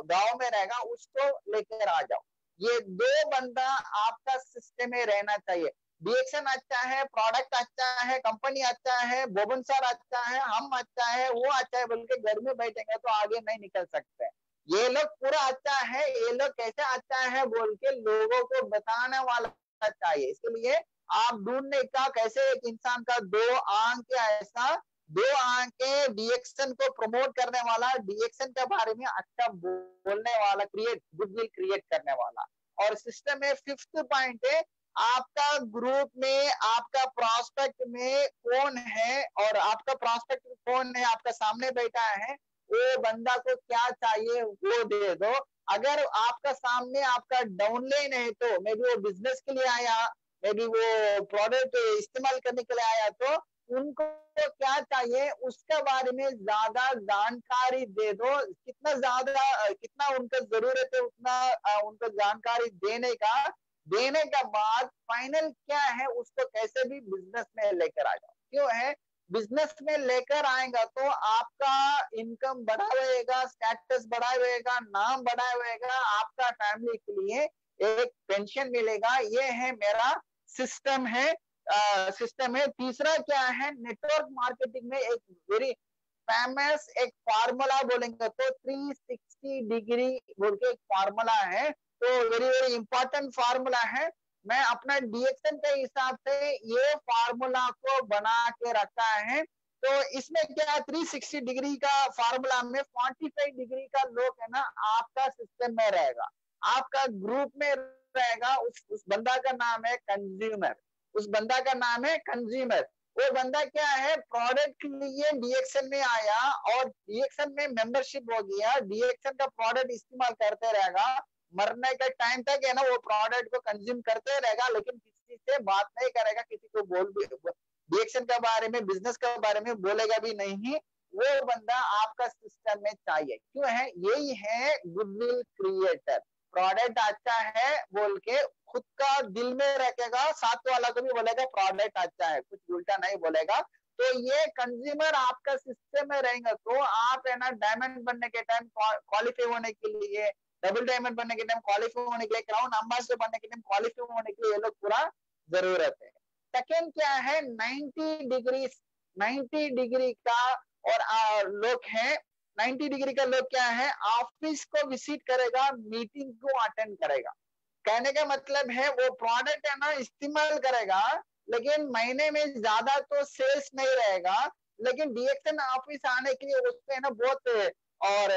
गांव में रहेगा, उसको लेकर आ जाओ। ये 2 बंदा आपका सिस्टम में रहना चाहिए। डीएक्शन अच्छा है, प्रोडक्ट अच्छा है, कंपनी अच्छा है, बोबन सर अच्छा है, हम अच्छा है, वो अच्छा है बोल के घर में बैठेंगे तो आगे नहीं निकल सकते। ये लोग पूरा अच्छा है, ये लोग कैसे अच्छा है बोल के लोगों को बताने वाला चाहिए। इसके लिए आप ढूंढने का कैसे एक इंसान का 2 आंख ऐसा 2 आंखें डीएक्शन को प्रमोट करने वाला, डीएक्शन के बारे में अच्छा बोलने वाला, क्रिएट गुडविल क्रिएट करने वाला। और सिस्टम में 5th पॉइंट है, आपका ग्रुप में आपका प्रॉस्पेक्ट में कौन है और आपका प्रॉस्पेक्ट कौन है आपका सामने बैठा है, वो बंदा को क्या चाहिए वो दे दो। अगर आपका सामने आपका डाउनलाइन है तो मे बी वो बिजनेस के लिए आया, मे बी वो प्रोडक्ट इस्तेमाल करने के लिए आया, तो उनको क्या चाहिए उसके बारे में ज्यादा जानकारी दे दो। कितना ज्यादा कितना उनको जरूरत है उतना उनको जानकारी देने का बाद फाइनल क्या है उसको कैसे भी बिजनेस में लेकर आ जाओ। क्यों है, बिजनेस में लेकर आएगा तो आपका इनकम बढ़ा रहेगा, स्टेटस बढ़ा रहेगा, नाम बढ़ा रहेगा, आपका फैमिली के लिए एक पेंशन मिलेगा। ये है मेरा सिस्टम है, सिस्टम है। तीसरा क्या है, नेटवर्क मार्केटिंग में एक वेरी फेमस एक फार्मूला बोलेंगे तो 360 डिग्री बोल के एक फार्मूला है, तो वेरी वेरी इंपॉर्टेंट फार्मूला है। मैं अपना डीएक्शन के हिसाब से ये फार्मूला को बना के रखा है। तो इसमें क्या 360 डिग्री का फार्मूला में 45 डिग्री का लोग है ना आपका सिस्टम में रहेगा, आपका ग्रुप में रहेगा। उस बंदा का नाम है कंज्यूमर, उस बंदा का नाम है कंज्यूमर। वो बंदा क्या है, प्रोडक्ट के लिए डीएक्शन में आया और डीएक्शन में मेंबरशिप हो गया, डीएक्शन का प्रोडक्ट इस्तेमाल करते रहेगा, मरने के टाइम तक है ना वो प्रोडक्ट को कंज्यूम करते रहेगा, लेकिन किसी से बात नहीं करेगा, किसी को बोल भी डीएक्शन के बारे में बिजनेस के बारे में बोलेगा भी नहीं। वो बंदा आपका सिस्टम में चाहिए। क्यों है, यही है गुडविल क्रिएटर। प्रोडक्ट अच्छा है बोल के खुद का दिल में रखेगा, साथ वाला को भी बोलेगा प्रोडक्ट अच्छा है, कुछ उल्टा नहीं बोलेगा। तो ये कंज्यूमर आपका सिस्टम में रहेगा तो आप है ना डायमंड बनने के टाइम क्वालिफाई होने के लिए, डबल डायमंड बनने के टाइम क्वालिफाई होने के लिए, क्राउन एम्बेसडर बनने के टाइम क्वालिफाई होने के लिए ये लोग पूरा जरूरत है। सेकेंड क्या है, 90 डिग्री का और लोग है 90 डिग्री का लोग क्या है, ऑफिस को विजिट करेगा, मीटिंग को अटेंड करेगा। कहने का मतलब है वो प्रोडक्ट है ना इस्तेमाल करेगा, लेकिन महीने में ज्यादा तो सेल्स नहीं रहेगा, लेकिन डीएक्शन ऑफिस आने के लिए उससे है ना बहुत और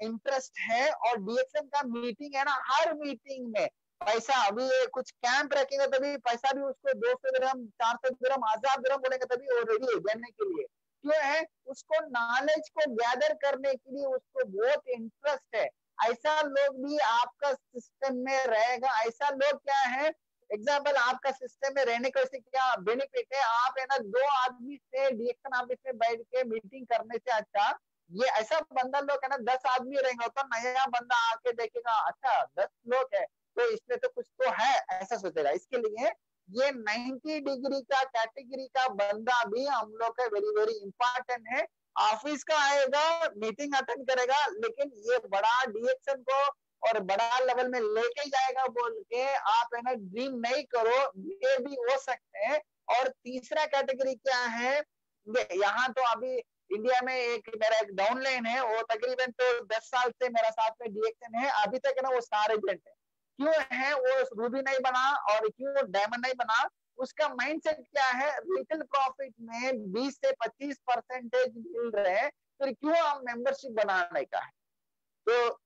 इंटरेस्ट है। और डीएक्शन का मीटिंग है ना, हर मीटिंग में पैसा अभी कुछ कैंप रखेंगे तभी पैसा भी उसको 200 दिरहम 400 दिरहम 1000 दिरहम बोलेंगे तभी वो रेडी है देने के लिए। क्यों है? उसको नॉलेज को गैदर करने के लिए उसको बहुत इंटरेस्ट है। ऐसा लोग भी आपका सिस्टम में रहेगा। ऐसा लोग क्या है, एग्जाम्पल आपका सिस्टम में रहने का से क्या बेनिफिट है, आप है ना 2 आदमी से डीएक्शन ऑफिस में बैठ के मीटिंग करने से अच्छा ये ऐसा बंदा लोग है ना 10 आदमी रहेंगे तो नया बंदा आके देखेगा अच्छा 10 लोग है तो इसमें तो कुछ तो है, ऐसा सोचेगा। इसके लिए ये 90 डिग्री का कैटेगरी का बंदा भी हम लोग का वेरी वेरी इंपॉर्टेंट है। ऑफिस का आएगा, मीटिंग अटेंड करेगा, लेकिन ये बड़ा डीएक्शन को और बड़ा लेवल में लेके जाएगा बोल के आप है ना ड्रीम नहीं करो, ये भी हो सकते हैं। और तीसरा कैटेगरी क्या है, यहाँ तो अभी इंडिया में मेरा एक डाउनलाइन है, वो तकरीबन तो 10 साल से मेरा साथ में डीएक्शन है, अभी तक है ना वो स्टार एजेंट है। क्यों है वो रूबी नहीं बना और क्यों वो डायमंड नहीं बना? उसका माइंडसेट क्या है, रिटेल प्रॉफिट में 20 से 25% मिल रहे हैं, फिर क्यों हम मेंबरशिप बनाने का है? तो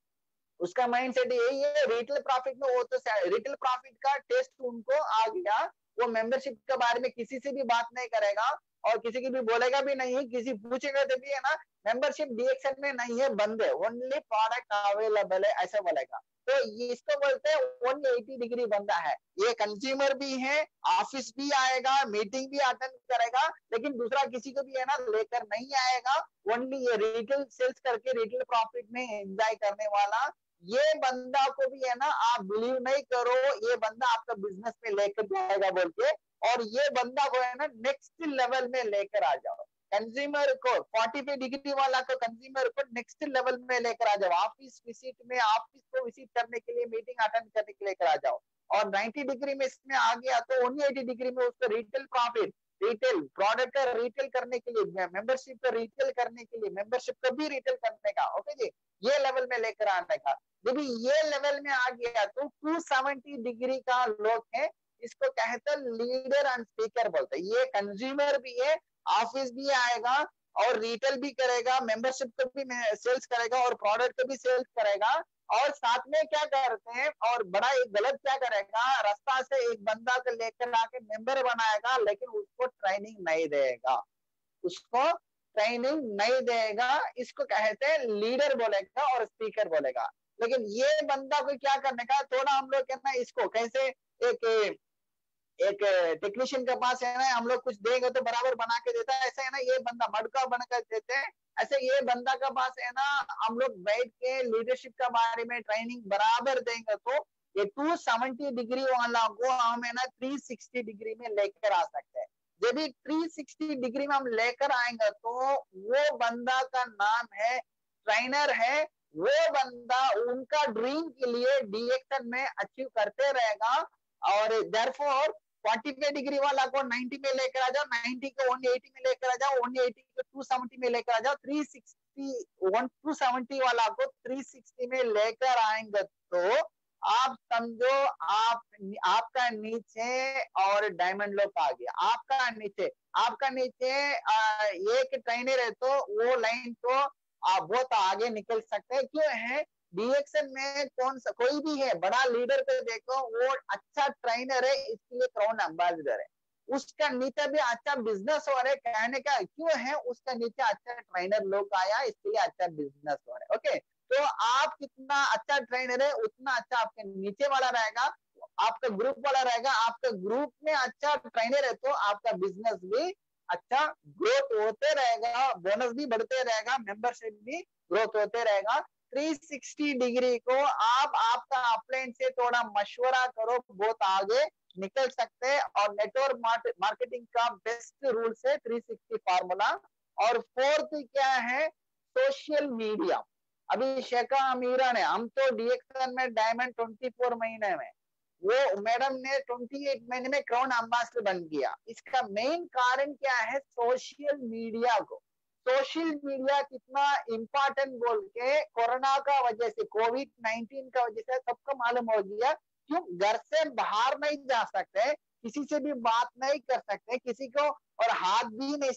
उसका माइंडसेट यही है, रिटेल प्रॉफिट में वो तो रिटेल प्रॉफिट का टेस्ट उनको आ गया, वो मेंबरशिप के बारे में किसी से भी बात नहीं करेगा और किसी की भी बोलेगा भी नहीं, किसी पूछेगा तो भी है ना मेंबरशिप डीएक्शन में नहीं है, बंद है, ओनली प्रोडक्ट अवेलेबल है, ऐसा बोलेगा। तो इसको बोलते हैं 180 डिग्री बंदा है। ये कंज्यूमर भी है, ऑफिस भी आएगा, मीटिंग भी अटेंड करेगा, लेकिन दूसरा किसी को भी है ना लेकर नहीं आएगा, ओनली ये रिटेल सेल्स करके रिटेल प्रॉफिट में एंजॉय करने वाला ये बंदा को भी है ना आप बिलीव नहीं करो, ये बंदा आपका बिजनेस में लेकर जाएगा बोल के, और ये बंदा को है ना नेक्स्ट लेवल में लेकर आ जाओ। कंज्यूमर को 45 डिग्री वाला को कंज्यूमर को नेक्स्ट लेवल में लेकर आ जाओ, ऑफिस विजिट में ऑफिस को विजिट करने के लिए, मीटिंग अटेंड करने के लिए लेकर आ जाओ। और 90 डिग्री में इसमें आ गया तो 180 डिग्री में उसको रिटेल प्रॉफिट, रिटेल प्रोडक्ट का रिटेल करने के लिए, मेंबरशिप का रिटेल करने के लिए, मेंबरशिप का भी रिटेल करने का, ओके जी, ये लेवल में लेकर आने का। जब ये लेवल में आ गया तो 270 डिग्री का लोग है, इसको कहते हैं लीडर एंड स्पीकर बोलते हैं। ये कंज्यूमर भी है, ऑफिस भी आएगा और रिटेल भी करेगा, मेंबरशिप को भी सेल्स करेगा और प्रोडक्ट को भी सेल्स करेगा, और साथ में क्या करते हैं और बड़ा एक गलत क्या करेगा, रास्ता से एक बंदा को लेकर आके मेंबर बनाएगा लेकिन उसको ट्रेनिंग नहीं देगा, उसको ट्रेनिंग नहीं देगा, इसको कहते हैं लीडर बोलेगा और स्पीकर बोलेगा। लेकिन ये बंदा को क्या करने का, थोड़ा हम लोग कहना इसको कैसे एक टेक्नीशियन के पास है ना हम लोग कुछ देंगे तो बराबर बना के देता है, ऐसे है ना ये बंदा मटका बनाकर देते हैं, ऐसे ये बंदा का पास है ना हम लोग बैठ के लीडरशिप के बारे में ट्रेनिंग बराबर देंगे तो ये 270 डिग्री वाला को हम है ना 360 डिग्री में लेकर आ सकते हैं। जब भी 360 डिग्री में हम लेकर आएंगे तो वो बंदा का नाम है ट्रेनर है, वो बंदा उनका ड्रीम के लिए डीएक्शन में अचीव करते रहेगा। और देयरफॉर 45 डिग्री वाला को 90 में लेकर आ जाओ, 90 को 180 में लेकर आ जाओ, 180 को 270 में लेकर आ जाओ, 270 वाला को 360 में लेकर आएंगे तो आप समझो आपका नीचे और डायमंड लोग आ गया, आपका नीचे एक ट्रेनर है तो वो लाइन तो आप बहुत आगे निकल सकते हैं। क्यों है, डीएक्शन में कौन सा कोई भी है बड़ा लीडर को देखो वो अच्छा ट्रेनर है, इसके लिए क्राउन एम्बेसडर है, उसका नीचे भी अच्छा बिजनेस हो रहा है, कहने का क्यों है उसका नीचे अच्छा ट्रेनर लोग आया इसके लिए अच्छा बिजनेस हो रहा है। ओके, तो आप कितना अच्छा ट्रेनर है उतना अच्छा आपके नीचे वाला रहेगा, आपका ग्रुप वाला रहेगा, आपका ग्रुप में अच्छा ट्रेनर है तो आपका बिजनेस भी अच्छा ग्रोथ होते रहेगा, बोनस भी बढ़ते रहेगा, मेंबरशिप भी ग्रोथ होते रहेगा। 360 डिग्री को आप आपका अपलाइन से थोड़ा मशवरा करो, बहुत आगे निकल सकते हैं। और नेटवर्क मार्केटिंग का बेस्ट रूल है 360 फार्मूला। और फोर्थ क्या है, सोशल मीडिया। अभी शेखा अमीरा ने, हम तो डीएक्शन में डायमंड 24 महीने में, वो मैडम ने 28 महीने में क्राउन एम्बेसडर बन गया। इसका मेन कारण क्या है, सोशल मीडिया को, सोशल मीडिया कितना इंपॉर्टेंट बोल के कोरोना का वजह से, कोविड-19 का वजह से सबको मालूम हो गया। क्यों, घर से बाहर नहीं जा सकते, किसी से भी बात नहीं कर सकते, किसी को और हाथ भी नहीं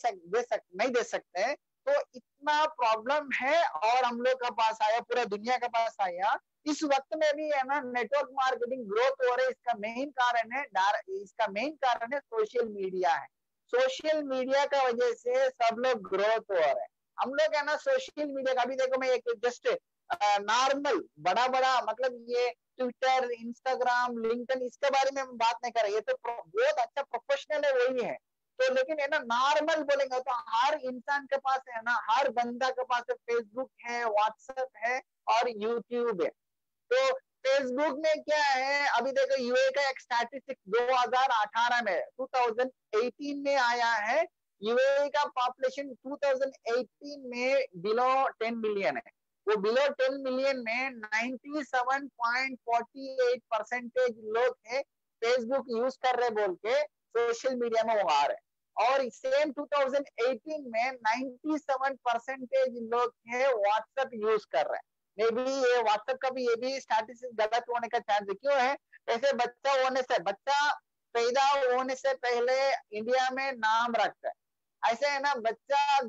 दे सकते, तो इतना प्रॉब्लम है। और हम लोग का पास आया, पूरा दुनिया के पास आया इस वक्त में भी है ना नेटवर्क मार्केटिंग ग्रोथ हो रही है। इसका मेन कारण है सोशल मीडिया है। सोशल मीडिया का वजह से सब लोग ग्रोथ हो रहे हैं। हम लोग है ना सोशल मीडिया का, अभी देखो मैं एक जस्ट नॉर्मल बड़ा बड़ा मतलब ये ट्विटर, इंस्टाग्राम, लिंक्डइन, इसके बारे में हम बात नहीं कर रहे, ये तो बहुत अच्छा प्रोफेशनल है वही है। तो लेकिन है ना नॉर्मल बोलेंगे तो हर इंसान के पास है ना, हर बंदा के पास है, फेसबुक है, व्हाट्सएप है और यूट्यूब है। तो फेसबुक में क्या है, अभी देखो यूए का एक स्टैटिस्टिक्स 2018 में 2018 में आया है। यूए का पॉपुलेशन 2018 में बिलो 10 मिलियन है। वो बिलो 10 मिलियन में 97.48% लोग है फेसबुक यूज कर रहे बोल के सोशल मीडिया में वो आ रहे हैं। और सेम 2018 में 97% लोग है व्हाट्सएप यूज कर रहे हैं। मे बी ये व्हाट्सएप का भी ये भी स्टैटिस्टिक्स गलत होने का चांस है। क्यों है? ऐसे बच्चा पैदा होने से पहले इंडिया में नाम रखता है, ऐसे है ना बच्चा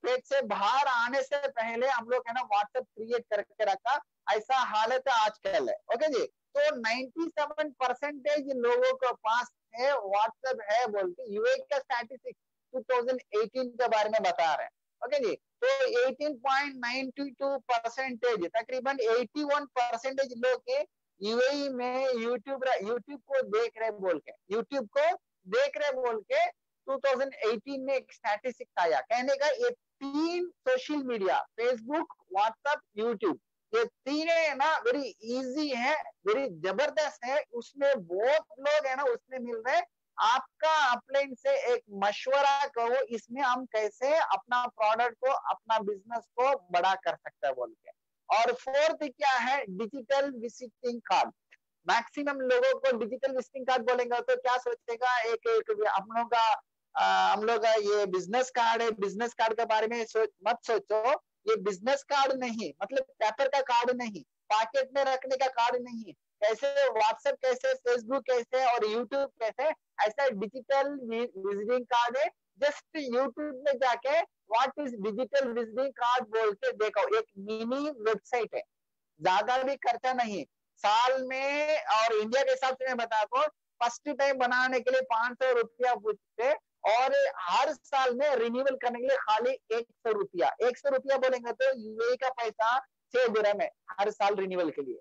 पेट से बाहर आने से पहले हम लोग है ना व्हाट्सएप क्रिएट करके रखा, ऐसा हालत आजकल है। ओके जी, तो 97% लोगों के पास है व्हाट्सएप है बोल के यूए का स्टैटिस्टिक्स 2018 के बारे में बता रहे हैं। ओके जी, तो 18.92% तकरीबन 81% लोग के यूएई में यूट्यूब को देख रहे बोल के 2018 में एक स्टैटिस्टिक्स आया। कहने का ये 3 social media, Facebook, WhatsApp, YouTube, ये तीन है ना वेरी इजी है, वेरी जबरदस्त है। उसमें बहुत लोग है ना उसमें मिल रहे। आपका अपलाइन से एक मशवरा करो, इसमें हम कैसे अपना प्रोडक्ट को, अपना बिजनेस को बड़ा कर सकते हैं बोल के। और फोर्थ क्या है, डिजिटल विजिटिंग कार्ड। मैक्सिमम लोगों को डिजिटल विजिटिंग कार्ड बोलेंगे तो क्या सोचेगा, एक हम लोग का ये बिजनेस कार्ड है, बिजनेस कार्ड के बारे में मत सोचो। ये बिजनेस कार्ड नहीं, मतलब पेपर का कार्ड नहीं, पॉकेट में रखने का कार्ड नहीं। कैसे व्हाट्सएप कैसे, फेसबुक कैसे और यूट्यूब कैसे, ऐसा डिजिटल विजिटिंग कार्ड है। जस्ट यूट्यूब में जाके what is digital visiting card बोल के देखो, एक मिनी वेबसाइट है, ज्यादा भी खर्चा नहीं। साल में, और इंडिया के हिसाब से मैं बताता हूँ, फर्स्ट टाइम बनाने के लिए 500 रुपया पूछते, और हर साल में रिन्यूअल करने के लिए खाली 100 रुपया। 100 रुपया बोलेंगे तो यूएई का पैसा 6 दिरहम है हर साल रिन्यूअल के लिए।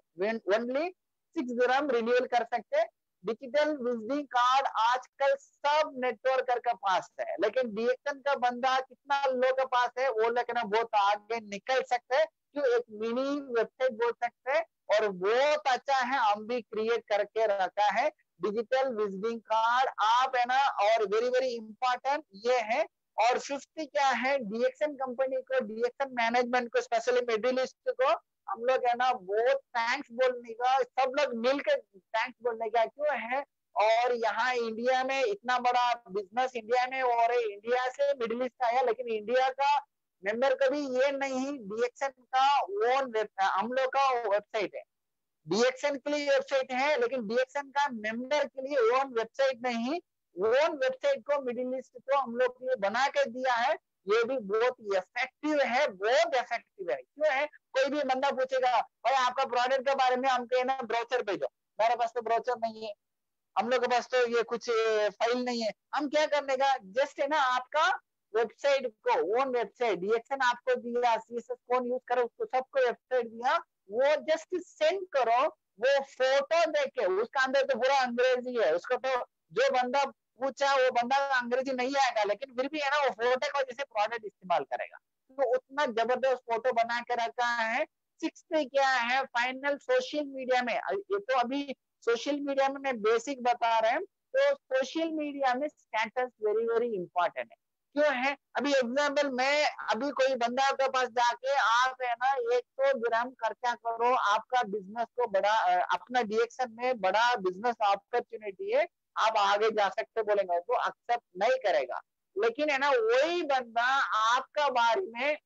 ओनली 6 दिरहम रिन्यूअल कर सकते। डिजिटल विजिटिंग कार्ड आजकल सब नेटवर्कर के पास है, लेकिन डीएक्सन का बंदा कितना लोग के पास है, वो लोग ना बहुत आगे निकल सकते हैं। क्यों? एक मिनी वेबसाइट बोल सकते हैं, और बहुत अच्छा है, हम भी क्रिएट करके रखा है डिजिटल विजिटिंग कार्ड आप है ना। और वेरी वेरी इंपॉर्टेंट ये है। और फिफ्थ क्या है, डीएक्सन कंपनी को, डीएक्सन मैनेजमेंट को, स्पेशली मिडिल ईस्ट को हम लोग है ना बहुत थैंक्स बोलने का, सब लोग मिलकर थैंक्स बोलने का। क्यों है? और यहाँ इंडिया में इतना बड़ा बिजनेस इंडिया में हो रहे, इंडिया से मिडिल ईस्ट आया, लेकिन इंडिया का मेंबर कभी ये नहीं, डीएक्सन का ओन हम लोग का वेबसाइट है, डीएक्सन के लिए वेबसाइट है, लेकिन डीएक्सन का मेंबर के लिए ओन वेबसाइट नहीं। ओन वेबसाइट को मिडिल ईस्ट को हम लोग के लिए बना के दिया है। ये भी बहुत इफेक्टिव है, बहुत इफेक्टिव है। क्यों है? कोई भी बंदा पूछेगा भाई आपका प्रोडक्ट के बारे में हमको ना ब्रोचर भेजो, मेरे पास तो ब्रोचर नहीं है, हम लोग के पास तो ये कुछ फाइल नहीं है। हम क्या करने का, जस्ट है ना आपका वेबसाइट को, ओन वेबसाइट डीएक्सन आपको दिया, सीएसएस कौन यूज करो उसको सबको वेबसाइट दिया, वो जस्ट सेंड करो। वो फोटो देखे, उसका अंदर तो पूरा अंग्रेजी है, उसको तो जो बंदा पूछा वो बंदा अंग्रेजी नहीं आएगा, लेकिन फिर भी है ना वो फोटो को जैसे प्रोडक्ट इस्तेमाल करेगा। तो उतना जबरदस्त फोटो बना के रखा है। सिक्स क्या है, फाइनल सोशल मीडिया में, ये तो अभी सोशल मीडिया में मैं बेसिक बता रहे हैं। तो सोशल मीडिया में स्टेटस वेरी वेरी इंपॉर्टेंट है। क्यों है? अभी एग्जाम्पल, मैं अभी कोई बंदा के पास जाके आप है ना 100 दिरहम खर्चा करो, आपका बिजनेस को बड़ा, अपना डीएक्सन में बड़ा बिजनेस अपॉर्चुनिटी है, आप आगे जा सकते बोलेंगे तो एक्सेप्ट नहीं करेगा। लेकिन है ना वही बंदा आपका बारे में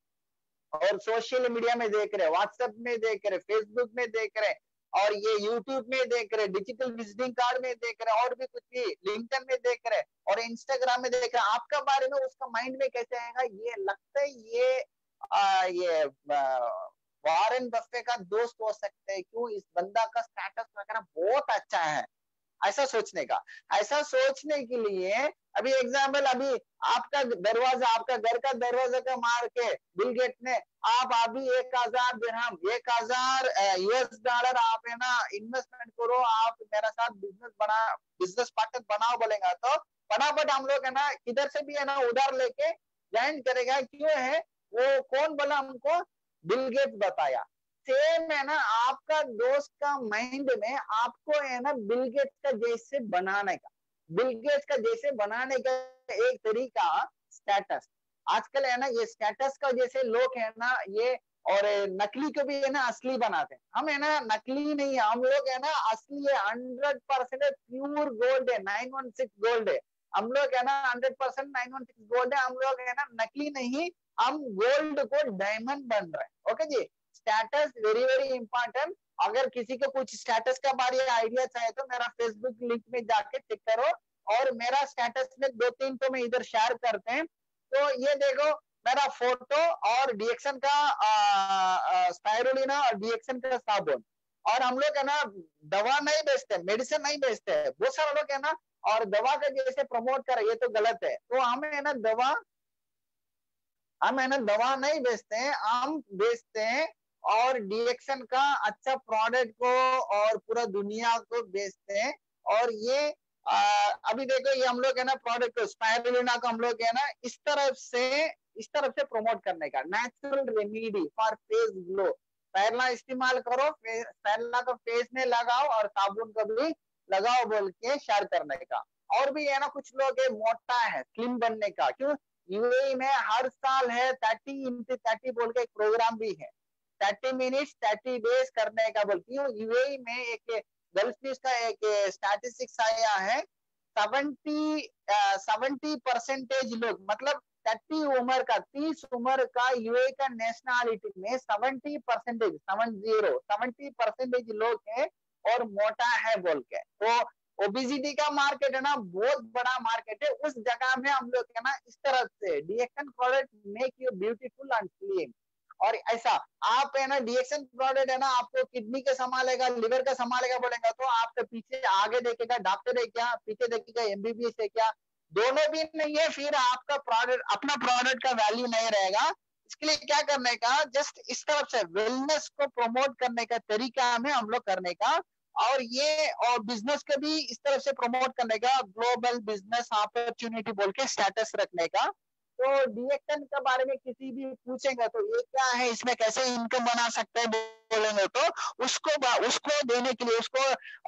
और सोशल मीडिया में देख रहे, व्हाट्सएप में देख रहे, फेसबुक में देख रहे, और ये यूट्यूब में देख रहे, डिजिटल विजिटिंग कार्ड में देख रहे, और भी कुछ भी लिंक्डइन में देख रहे, और इंस्टाग्राम में देख रहे, आपका बारे में उसका माइंड में कैसे आएगा, ये लगता है ये वॉरेन बफे का दोस्त हो सकते हैं। क्यों? इस बंदा का स्टेटस वगैरह बहुत अच्छा है, ऐसा सोचने का। ऐसा सोचने के लिए अभी एग्जाम्पल, अभी आपका दरवाजा, आपका घर का दरवाजा का मार के बिल गेट ने आप अभी 1000 दिरहम, 1000 US डॉलर आप है ना इन्वेस्टमेंट करो, आप मेरा साथ बिजनेस पार्टनर बनाओ बोलेगा तो फटाफट हम लोग है ना किधर से भी है ना उधार लेके ज्वाइन करेगा। क्यों है? वो कौन बोला हमको? बिल गेट्स बताया। सेम है ना आपका दोस्त का माइंड में आपको है ना बिल गेट्स का जैसे बनाने का, बिल गेट्स का जैसे बनाने का एक तरीका स्टेटस। आजकल है ना ये स्टेटस का जैसे लोग है ना ये, और नकली को भी है ना असली बनाते हैं। हम है ना नकली नहीं है, हम लोग है ना असली है, 100% प्योर गोल्ड है, 916 गोल्ड है हम लोग है ना, 100% 916 गोल्ड है हम लोग है ना, नकली नहीं, हम गोल्ड को डायमंड बन रहे हैं। ओके जी, स्टेटस वेरी वेरी इंपॉर्टेंट। अगर किसी को कुछ स्टेटस का बारे में आइडिया चाहिए तो मेरा फेसबुक लिंक में जाके चेक करो, और मेरा स्टेटस में 2-3 तो मैं इधर शेयर करते हैं। तो ये देखो मेरा फोटो और डीएक्शन का स्पाइरुलिना और डीएक्शन का साबुन। और हम लोग है ना दवा नहीं बेचते, मेडिसिन नहीं बेचते, बहुत सारे लोग है ना और दवा का जैसे प्रमोट कर, ये तो गलत है। तो हमें है ना हम है ना दवा नहीं बेचते हैं, हम बेचते हैं और डीएक्शन का अच्छा प्रोडक्ट को और पूरा दुनिया को बेचते हैं। और ये अभी देखो ये हम लोग है ना प्रोडक्ट को स्पाइरुलिना को हम लोग है ना इस तरफ से प्रमोट करने का, natural remedy for face glow. पहला इस्तेमाल करो, पहला को फेस में लगाओ और साबुन को भी लगाओ बोल के शेयर करने का। और भी है ना कुछ लोग है मोटा है स्लिम बनने का। क्यों? यूएई में हर साल है 30x30 बोल के एक प्रोग्राम भी है, 30 मिनट्स 30 डेज करने का बोल। क्यों? यूएई में एक गल्फ न्यूज का एक स्टैटिस्टिक्स आया है, 70% लोग, मतलब 30 उम्र का 30 उम्र का यूएई का नेशनलिटी में 70% लोग है और मोटा है बोल के। तो ओबिसिटी का मार्केट है ना बहुत बड़ा मार्केट है, उस जगह में हम लोग है ना इस तरह से DXN product make you beautiful and slim. और ऐसा आप है ना डीएक्शन प्रोडक्ट है ना आपको किडनी का संभालेगा, लिवर का संभालेगा बोलेगा तो आपके पीछे आगे देखेगा डॉक्टर है क्या, पीछे देखेगा एमबीबीएस है क्या, दोनों भी नहीं है, फिर आपका प्रोडक्ट, अपना प्रोडक्ट का वैल्यू नहीं रहेगा। इसके लिए क्या करने का, जस्ट इस तरफ से वेलनेस को प्रमोट करने का तरीका हमें हम लोग करने का। और ये और बिजनेस के भी इस तरफ से प्रमोट करने का, ग्लोबल बिजनेस अपॉर्चुनिटी बोल के स्टेटस रखने का। तो डीएक्शन के बारे में किसी भी पूछेंगे तो ये क्या है, इसमें कैसे इनकम बना सकते हैं बोलेंगे तो उसको देने के लिए उसको,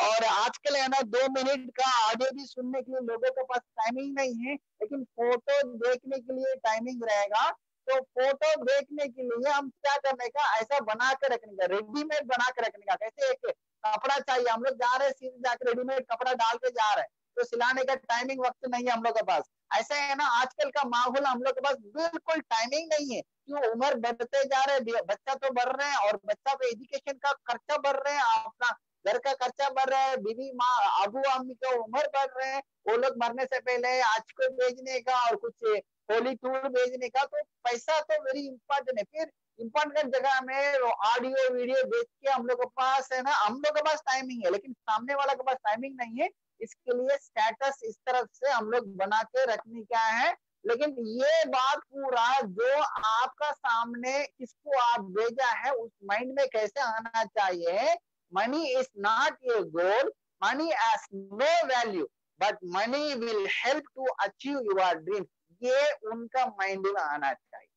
और आजकल है ना 2 मिनट का ऑडियो भी सुनने के लिए लोगों के पास टाइमिंग नहीं है, लेकिन फोटो देखने के लिए टाइमिंग रहेगा। तो फोटो देखने के लिए हम क्या करने का, ऐसा बना के रखने का, रेडीमेड बना के रखने का। कैसे एक कपड़ा चाहिए, हम लोग जा रहे हैं सीधे जाकर रेडीमेड कपड़ा डाल के जा रहे हैं, तो सिलाने का टाइमिंग वक्त नहीं है हम लोग के पास। ऐसा है ना आजकल का माहौल हम लोग के पास बिल्कुल टाइमिंग नहीं है। क्यों? उम्र बढ़ते जा रहे हैं, बच्चा तो बढ़ रहे हैं और बच्चा पे एजुकेशन का खर्चा बढ़ रहे हैं, अपना घर का खर्चा बढ़ रहा है, बीवी माँ अबू अम्मी का उम्र बढ़ रहे हैं, वो लोग मरने से पहले आज को भेजने का और कुछ होली टूर भेजने का, तो पैसा तो वेरी इंपॉर्टेंट है। फिर इंपॉर्टेंट जगह में ऑडियो वीडियो देख के हम लोग के पास है ना, हम लोग के पास टाइमिंग है लेकिन सामने वाला के पास टाइमिंग नहीं है। इसके लिए स्टेटस इस तरफ से हम लोग बना के रखने क्या है। लेकिन ये बात पूरा जो आपका सामने किसको आप भेजा है उस माइंड में कैसे आना चाहिए, money is not your goal, money has no value, but money will help to achieve your dream. ये उनका माइंड में आना चाहिए।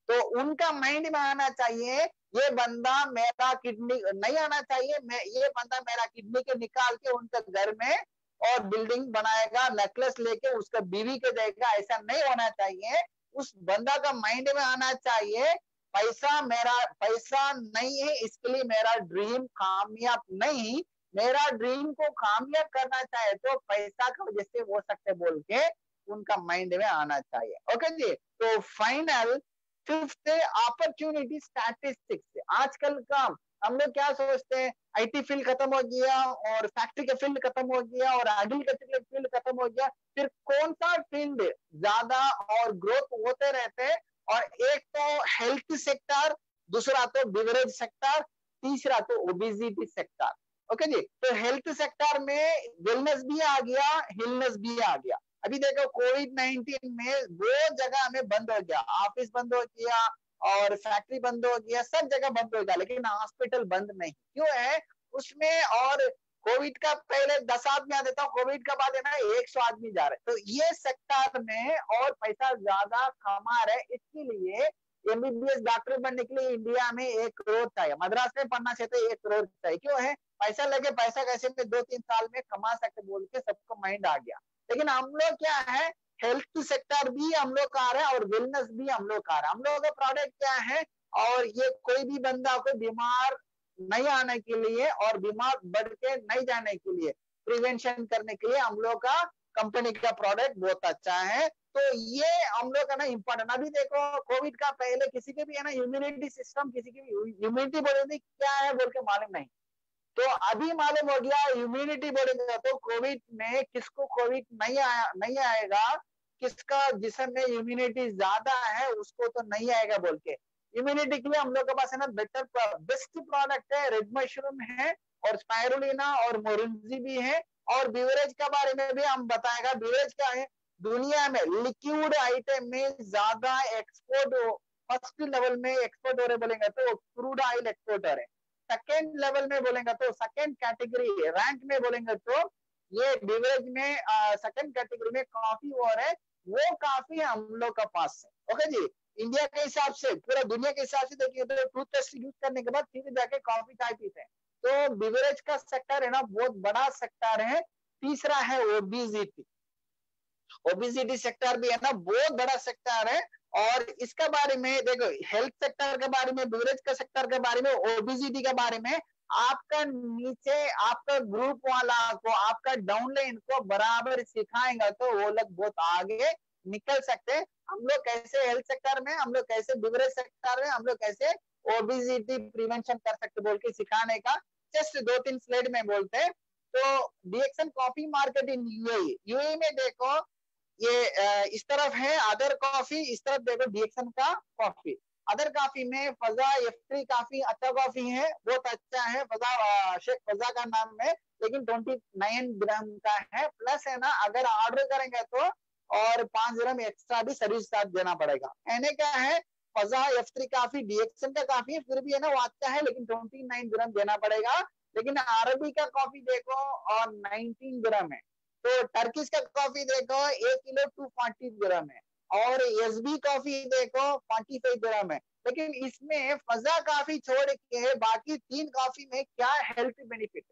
तो उनका माइंड में आना चाहिए ये बंदा मेरा किडनी नहीं आना चाहिए, ये बंदा मेरा किडनी के निकाल के उनके घर में और बिल्डिंग बनाएगा, नेकलेस लेके उसका बीवी के देगा, ऐसा नहीं होना चाहिए। उस बंदा का माइंड में आना चाहिए पैसा नहीं है, इसके लिए मेरा ड्रीम कामयाब नहीं, मेरा ड्रीम को कामयाब करना चाहे तो पैसा का वजह से हो सकते बोल के उनका माइंड में आना चाहिए। ओके जी, तो फाइनल 5th अपॉर्चुनिटी स्टैटिस्टिक्स। आजकल का हम लोग क्या सोचते हैं, आईटी फील्ड खत्म हो गया और फैक्ट्री का फील्ड खत्म हो गया और एग्रीकल्चर फील्ड खत्म हो गया, फिर कौन सा फील्ड ज्यादा और ग्रोथ होते रहते हैं। और एक तो हेल्थ सेक्टर दूसरा तो बिवरेज सेक्टर, तीसरा तो ओबेसिटी सेक्टर। ओके जी, तो हेल्थ सेक्टर में वेलनेस भी आ गया, हिलनेस भी आ गया। अभी देखो कोविड-19 में वो जगह हमें बंद हो गया, ऑफिस बंद हो गया और फैक्ट्री बंद हो गया, सब जगह बंद हो गया, लेकिन हॉस्पिटल बंद नहीं। क्यों है उसमें? और कोविड का पहले 10 आदमी आते था, कोविड का बाद है ना 100 आदमी जा रहे, तो ये सेक्टर में और पैसा ज्यादा कमा रहे। इसके लिए एमबीबीएस डॉक्टर बनने के लिए इंडिया में 1 करोड़ चाहिए, मद्रास में पढ़ना चाहते 1 करोड़ चाहिए। क्यों है? पैसा लगे, पैसा कैसे में 2-3 साल में कमा सकते बोल के सबको माइंड आ गया। लेकिन हम लोग क्या है, हेल्थ सेक्टर भी हम लोग का आ रहा है और वेलनेस भी हम लोग का आ रहा है। हम लोगों का प्रोडक्ट क्या है, और ये कोई भी बंदा को बीमार नहीं आने के लिए और बीमार बढ़ के नहीं जाने के लिए, प्रिवेंशन करने के लिए हम लोग का कंपनी का प्रोडक्ट बहुत अच्छा है। तो ये हम लोग का ना इम्पोर्टेंट। अभी देखो कोविड का पहले किसी के भी है ना इम्यूनिटी सिस्टम, किसी की भी इम्यूनिटी बॉडी क्या है बोल के मालूम नहीं, तो अभी मालूम हो गया इम्यूनिटी बढ़ेगा। तो कोविड में किसको कोविड नहीं आएगा, किसका जिस्म में इम्यूनिटी ज्यादा है उसको तो नहीं आएगा बोल के। इम्यूनिटी के लिए हम लोग के पास है ना बेस्ट प्रोडक्ट है, रेड मशरूम है और स्पाइरुलिना और मोरिंजी भी है। और बिवरेज के बारे में भी हम बताएगा। बिवरेज क्या है, दुनिया में लिक्विड आइटम में ज्यादा एक्सपोर्ट, फर्स्ट लेवल में एक्सपोर्ट हो रहे बोलेंगे तो क्रूड ऑयल एक्सपोर्टर है। सेकेंड लेवल में बोलेंगे तो सेकेंड कैटेगरी रैंक में बोलेंगे तो ये बिवरेज में सेकेंड कैटेगरी में कॉफी और है, वो काफी हम लोग का पास है। ओके जी, इंडिया के हिसाब से, पूरा दुनिया के हिसाब से देखिए तो टूथपेस्ट यूज करने के बाद सीधे जाके कॉफी चाय पीते हैं। तो बिवरेज का सेक्टर है ना बहुत बड़ा सेक्टर है। तीसरा है ओबेसिटी। ओबेसिटी सेक्टर भी है ना बहुत बड़ा सेक्टर है। और इसके बारे में देखो, हेल्थ सेक्टर के बारे में, बिवरेज का सेक्टर के बारे में, ओबेसिटी के बारे में आपका नीचे आपका ग्रुप वाला को, आपका डाउनलाइन को बराबर सिखाएंगे तो वो लोग बहुत आगे निकल सकते हैं। हम लोग कैसे हेल्थ सेक्टर में, हम लोग कैसे बिवरेज सेक्टर में, हम लोग कैसे ओबेसिटी प्रिवेंशन कर सकते बोल के सिखाने का जस्ट 2-3 स्लाइड में बोलते हैं। तो DXN coffee market in UAE, UAE में देखो ये इस तरफ है अदर कॉफी, इस तरफ देखो डीएक्सन का कॉफी। अदर कॉफी में फजा F3 काफी अच्छा कॉफी है, बहुत अच्छा है। फजा शेख फजा का नाम है, लेकिन 29 ग्राम का है। प्लस है ना अगर ऑर्डर करेंगे तो और 5 ग्राम एक्स्ट्रा भी सर्विस चार्ज देना पड़ेगा। कहने का है फजा F3 काफी डीएक्सन का काफी फिर भी है ना वो अच्छा है, लेकिन 29 ग्राम देना पड़ेगा। लेकिन अरबी का कॉफी देखो और 19 ग्राम है। तो टर्किश का कॉफी देखो 1 किलो 240 ग्राम है। और एसबी कॉफी देखो 45 ग्राम है। लेकिन इसमें फजा कॉफी छोड़ के बाकी 3 कॉफी में क्या हेल्थ बेनिफिट,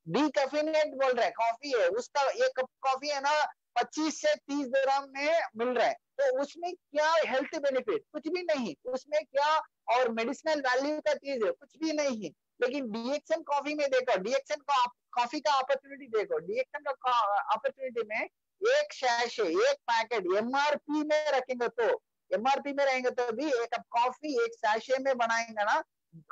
डीकैफिनेट बोल रहे कॉफी है, उसका एक कप कॉफी है ना 25 से 30 ग्राम में मिल रहा है। तो उसमें क्या हेल्थ बेनिफिट, कुछ भी नहीं उसमें क्या, और मेडिसिनल वैल्यू का चीज है कुछ भी नहीं है। लेकिन डीएक्सन कॉफी में देखो, डीएक्सन का कॉफी का अपॉर्चुनिटी देखो, डीएक्सन का अपॉर्चुनिटी में एक शैशे, एक पैकेट एमआरपी में रखेंगे तो, एमआरपी में रहेंगे तो भी एक कप कॉफी एक सैशे में बनाएंगे ना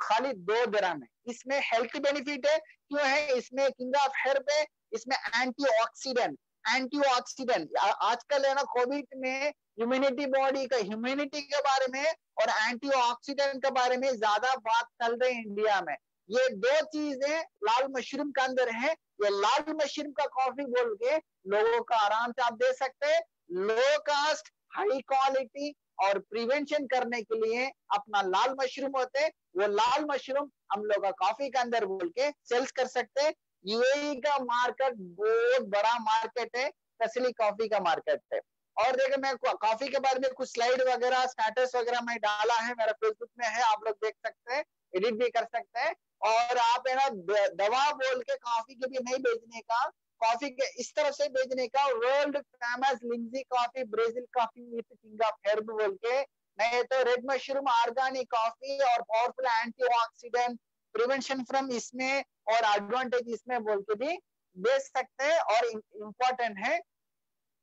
खाली 2 ग्राम है। इसमें हेल्थ बेनिफिट है। क्यों है? इसमें किंग ऑफ हर्ब है, इसमें एंटीऑक्सीडेंट, एंटीऑक्सीडेंट आजकल है ना कोविड में इम्यूनिटी बॉडी का, ह्यूमैनिटी के बारे में और एंटीऑक्सीडेंट के बारे में ज्यादा बात चल रही है इंडिया में। ये 2 चीजें लाल मशरूम के अंदर है। ये लाल मशरूम का कॉफी बोल के लोगों को आराम से आप दे सकते हैं, लो कास्ट हाई क्वालिटी और प्रिवेंशन करने के लिए अपना लाल मशरूम होते, वो लाल मशरूम हम लोग का कॉफी के अंदर बोल के सेल्स कर सकते हैं। यूएई का मार्केट बहुत बड़ा मार्केट है, तसली कॉफी का मार्केट है। और देखो मैं कॉफी के बारे में कुछ स्लाइड वगैरह स्टेटस वगैरह मैं डाला है, मेरा फेसबुक में है, आप लोग देख सकते हैं, एडिट भी कर सकते हैं। और आप है ना दवा बोल के कॉफी के भी नहीं बेचने का, कॉफी के इस तरह से बेचने का, world famous lingzhi coffee, Brazil coffee with king of herb बोल के, नहीं तो रेड मशरूम ऑर्गेनिक कॉफी और पावरफुल एंटीऑक्सीडेंट प्रिवेंशन फ्रॉम इसमें और एडवांटेज इसमें बोल के भी बेच सकते हैं। और इम्पोर्टेंट है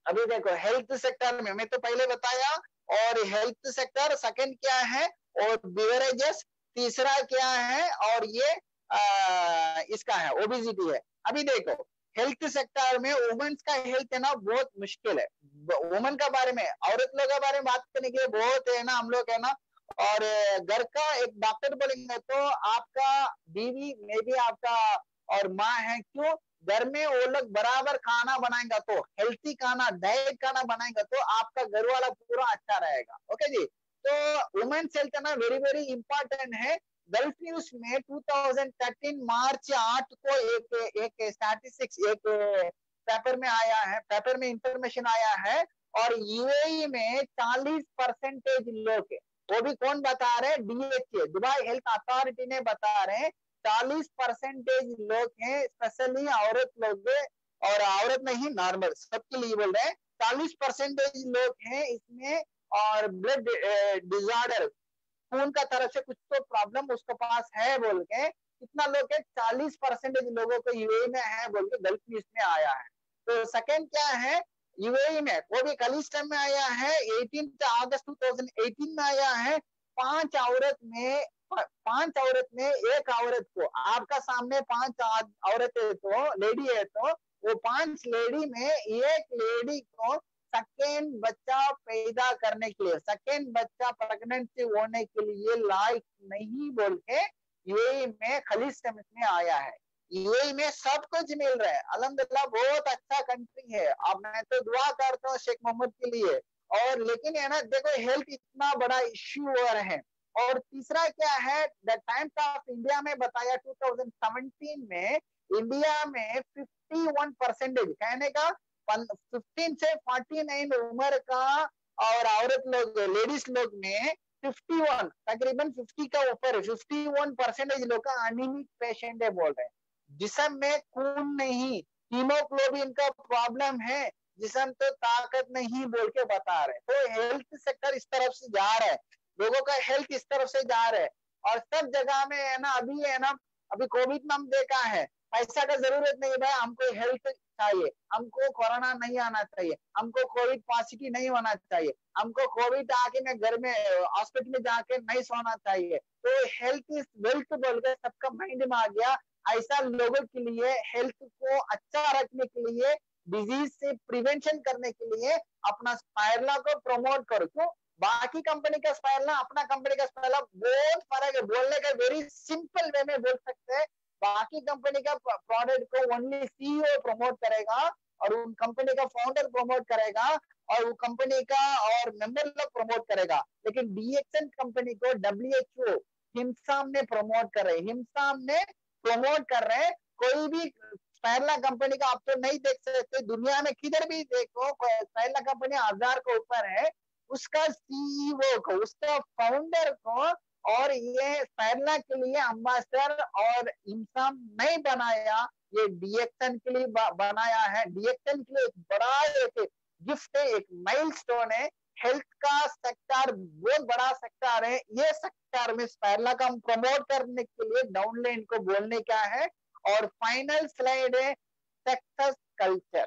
अभी देखो हेल्थ सेक्टर में मैं तो पहले बताया, और हेल्थ सेक्टर सेकंड क्या है, और बिवरेजेस तीसरा क्या है, और ये इसका है ओबेसिटी है। अभी देखो हेल्थ सेक्टर में वुमेन्स का हेल्थ है ना बहुत मुश्किल है। वुमेन के बारे में, औरत लोगों के बारे में बात करने के लिए बहुत है ना हम लोग है ना और घर का एक डॉक्टर बोलेंगे तो आपका बीवी में भी आपका और माँ है, क्यों घर में वो लोग बराबर खाना बनाएंगे तो हेल्थी खाना डाइट खाना बनाएंगे तो आपका घर वाला पूरा अच्छा रहेगा। ओके जी, तो वुमेन्स हेल्थ है ना वेरी वेरी इंपॉर्टेंट है। गल्फ न्यूज में 2013 मार्च 8 को एक स्टैटिस्टिक्स एक पेपर में आया है, पेपर में इंफॉर्मेशन आया है, और यूएई में 40% लोग है, वो भी कौन बता रहे हैं, डीएचए दुबई हेल्थ अथॉरिटी ने बता रहे हैं 40% लोग हैं, स्पेशली औरत लोग है, और औरत नहीं नॉर्मल सबके लिए बोल रहे हैं 40% लोग हैं इसमें, और ब्लड डिसऑर्डर खून का तरफ से कुछ तो प्रॉब्लम उसके पास है बोल के कितना लोग है 40% लोगों को यूएई में है बोल के गल्फ न्यूज में आया है। तो सेकंड क्या है, यूएई में वो भी कल इस टाइम में आया है 18 अगस्त 2018 में आया है, पांच औरत में एक औरत को आपका सामने पांच औरत है तो लेडी है, तो वो पांच लेडी में एक लेडी को सेकेंड बच्चा पैदा करने के लिए, सेकेंड बच्चा प्रेगनेंसी होने के लिए लायक नहीं बोल के यूएई में खलीज में आया है। यूएई में सब कुछ मिल रहा है, अल्हम्दुलिल्लाह बहुत अच्छा कंट्री है। अब मैं तो दुआ करता हूँ शेख मोहम्मद के लिए, और लेकिन है ना देखो हेल्थ इतना बड़ा इश्यू हो रहा है। और तीसरा क्या है, द टाइम्स ऑफ इंडिया में बताया 2017 में इंडिया में 51% कहने का 15 से 49 उम्र का और औरत लोग लेडीज लोग में 51 तकरीबन 50 का ऊपर 51% लोग का अनीमिक पेशेंट है बोल रहे हैं, जिस्म में खून नहीं, हीमोग्लोबिन का प्रॉब्लम है, जिस्म तो ताकत नहीं बोल के बता रहे। तो हेल्थ सेक्टर इस तरफ से जा रहा है, लोगों का हेल्थ इस तरफ से जा रहा है, और सब जगह में है ना अभी कोविड में हम देखा है पैसा का जरूरत नहीं भाई, हमको हेल्थ चाहिए, हमको कोरोना नहीं आना चाहिए, हमको कोविड पॉजिटिव नहीं होना चाहिए, हमको कोविड आके मैं घर में हॉस्पिटल में जाके नहीं सोना चाहिए। तो हेल्थ इज वेल्थ बोल के सबका माइंड में आ गया। ऐसा लोगों के लिए हेल्थ को अच्छा रखने के लिए, डिजीज से प्रिवेंशन करने के लिए अपना स्पायरला को प्रमोट करो। क्यों बाकी कंपनी का स्पायरला अपना कंपनी का स्पायरला बहुत फर्क है, बोलने का वेरी सिंपल वे में बोल सकते हैं। बाकी कंपनी का प्रोडक्ट को ओनली सीईओ प्रमोट करेगा और उन कंपनी का फाउंडर प्रमोट करेगा और वो कंपनी का और मेंबर लोग प्रमोट करेगा, लेकिन डीएक्सन कंपनी को डब्ल्यूएचओ हिमसाम ने प्रमोट कर रहे हैं, हिमसाम ने प्रमोट कर रहे हैं। कोई भी स्पायरला कंपनी का आप तो नहीं देख सकते, दुनिया में किधर भी देखो स्पायरला कंपनी 1000 के ऊपर है, उसका सीईओ को, उसका फाउंडर को और ये स्पायरला के लिए अम्बासडर और इंसान नहीं बनाया, ये डीएक्सन के लिए बनाया है। डीएक्सन के लिए एक बड़ा एक गिफ्ट है, एक माइलस्टोन है। हेल्थ का सेक्टर बहुत बड़ा सेक्टर है, ये सेक्टर में स्पायरला का हम प्रमोट करने के लिए डाउनलाइन को बोलने क्या है। और फाइनल स्लाइड है सक्सेस कल्चर।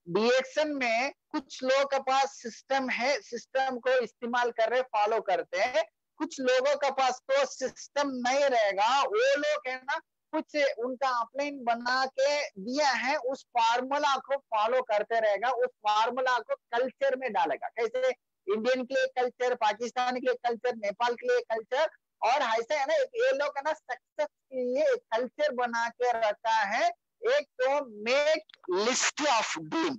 डीएक्सन में कुछ लोगों के पास सिस्टम है, सिस्टम को इस्तेमाल कर रहे फॉलो करते हैं, कुछ लोगों के पास तो सिस्टम नहीं रहेगा, वो लोग है ना कुछ उनका अपलाइन बना के दिया है, उस फार्मूला को फॉलो करते रहेगा, उस फार्मूला को कल्चर में डालेगा। कैसे इंडियन के लिए कल्चर, पाकिस्तान के लिए कल्चर, नेपाल के लिए कल्चर, और ऐसा है ना ये लोग है ना सक्सेस के लिए एक कल्चर बना के रखा है। एक तो मेक लिस्ट ऑफ ड्रीम,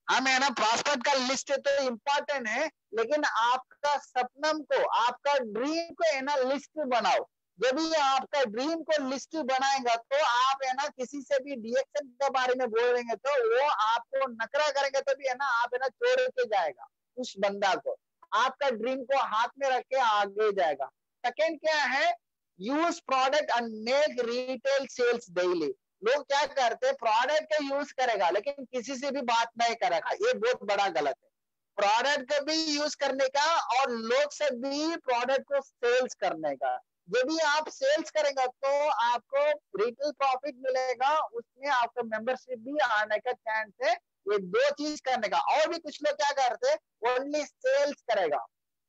हम है ना प्रॉस्पेक्ट का लिस्ट तो इम्पोर्टेंट है, लेकिन आपका सपनम को, आपका ड्रीम को है ना लिस्ट बनाओ। जब भी आपका ड्रीम को लिस्ट बनाएगा तो आप है ना किसी से भी डीएक्सन के बारे में बोलेंगे तो वो आपको नकरा करेंगे तो भी है ना आप है ना छोड़ के जाएगा उस बंदा को, आपका ड्रीम को हाथ में रख के आगे जाएगा। सेकेंड क्या है, use product and make retail sales daily. लोग क्या करते हैं प्रोडक्ट का यूज करेगा लेकिन किसी से भी बात नहीं करेगा, ये बहुत बड़ा गलत है। प्रोडक्ट का भी यूज करने का और लोग से भी प्रोडक्ट को सेल्स करने का। जब भी आप सेल्स करेंगे तो आपको रिटेल प्रॉफिट मिलेगा, उसमें आपको मेंबरशिप भी आने का चांस है। ये दो चीज करने का। और भी कुछ लोग क्या करते हैं ओनली सेल्स करेगा,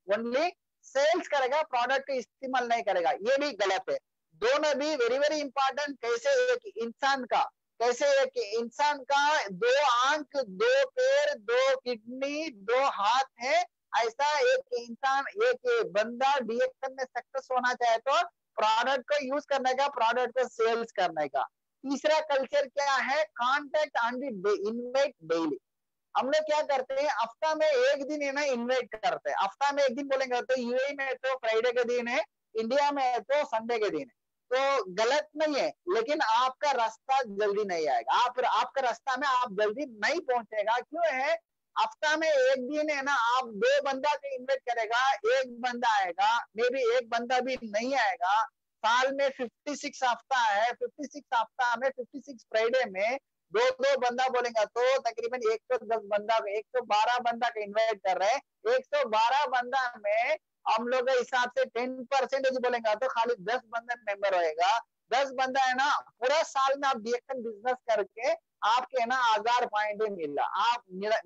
ओनली सेल्स करेगा, प्रोडक्ट का इस्तेमाल नहीं करेगा, ये भी गलत है। दोनों भी वेरी वेरी इंपॉर्टेंट। कैसे एक इंसान का दो आंख, दो पैर, दो किडनी, दो हाथ है, ऐसा एक इंसान, एक बंदा डीएक्शन में सक्सेस होना चाहे तो प्रोडक्ट को यूज करने का, प्रोडक्ट को सेल्स करने का। तीसरा कल्चर क्या है, कॉन्टेक्ट एंड इन्वाइट डेली। हम लोग क्या करते हैं, हफ्ता में एक दिन है ना इन्वाइट करते हैं। हफ्ता में एक दिन बोलेंगे तो यूएई में तो फ्राइडे के दिन है, इंडिया में तो संडे के दिन है, तो गलत नहीं है, लेकिन आपका रास्ता जल्दी नहीं आएगा। आपका रास्ता में आप जल्दी नहीं पहुंचेगा। क्यों है, हफ्ता में एक दिन है ना, आप 2 बंदा को इन्वाइट करेगा, एक बंदा आएगा, मे बी एक बंदा भी नहीं आएगा। साल में 56 हफ्ता है, 56 हफ्ता में 56 फ्राइडे में 2 बंदा बोलेगा तो तकरीबन 110 बंदा, 112 बंदा का इन्वाइट कर रहे हैं। 112 बंदा में हम लोग के हिसाब से 10% बोलेगा तो खाली 10 बंदा मेंबर होएगा। 10 बंदा है ना, पूरा साल में आप डीएक्शन बिजनेस करके आपके है ना 1000 पॉइंट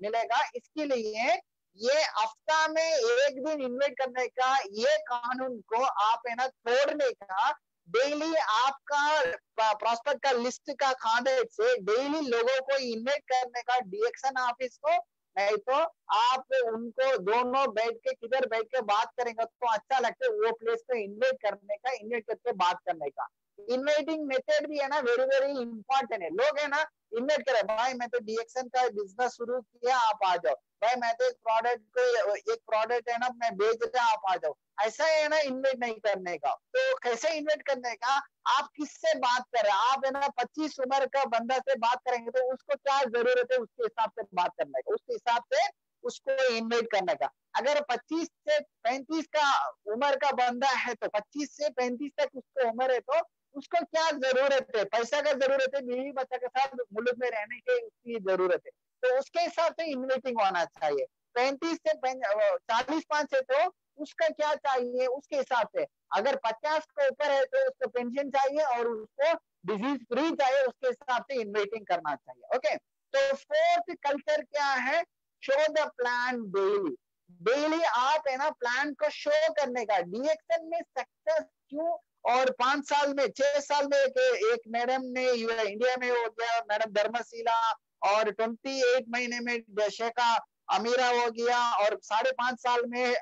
मिलेगा। इसके लिए ये हफ्ता में एक दिन इन्वाइट करने का ये कानून को आप है ना तोड़ने का, डेली आपका प्रॉस्पेक्ट का लिस्ट का कैंडिडेट से डेली लोगों को इन्वाइट करने का डीएक्शन ऑफिस को, नहीं तो आप उनको दोनों बैठ के किधर बैठ के बात करेंगे तो अच्छा लगता है, वो प्लेस को इन्वाइट करने का, इन्वाइट करके बात करने का। इन्वाइटिंग मेथड भी है ना वेरी वेरी इंपॉर्टेंट है। लोग है ना इन्वाइट करे, भाई मैं तो डीएक्शन का बिजनेस शुरू किया, आप आ जाओ, भाई मैं तो एक प्रोडक्ट है ना मैं बेच रहा, आप आ जाओ। ऐसा है ना इन्वाइट नहीं करने का। तो कैसे इन्वाइट करने का, आप किससे बात कर रहे हैं। आप है ना 25 उम्र का बंदा से बात करेंगे तो उसको क्या जरूरत है, उसके हिसाब से बात करने का, उसके हिसाब से उसको इन्वाइट करने का। अगर 25 से 35 का उम्र का बंदा है तो 25 से 35 तक उसको उम्र है तो उसको क्या जरूरत है, पैसा का जरूरत है, बीवी बच्चा के साथ मुल्क में रहने की उसकी जरूरत है, तो उसके हिसाब से इन्वेटिंग होना चाहिए। 35 से 45 है तो उसका क्या चाहिए, उसके हिसाब से। अगर 50 के ऊपर है तो उसको पेंशन चाहिए और उसको डिजीज फ्री चाहिए, उसके हिसाब से इन्वेटिंग करना चाहिए। ओके, तो फोर्थ कल्चर क्या है, show the plan daily. Daily आप है ना प्लान को शो करने का। डीएक्शन में सक्सेस क्यों, और 5 साल में 6 साल में एक मैडम ने इंडिया में हो गया, मैडम धर्मशीला, और 28 महीने में शेखा अमीरा हो गया, और 5.5 साल में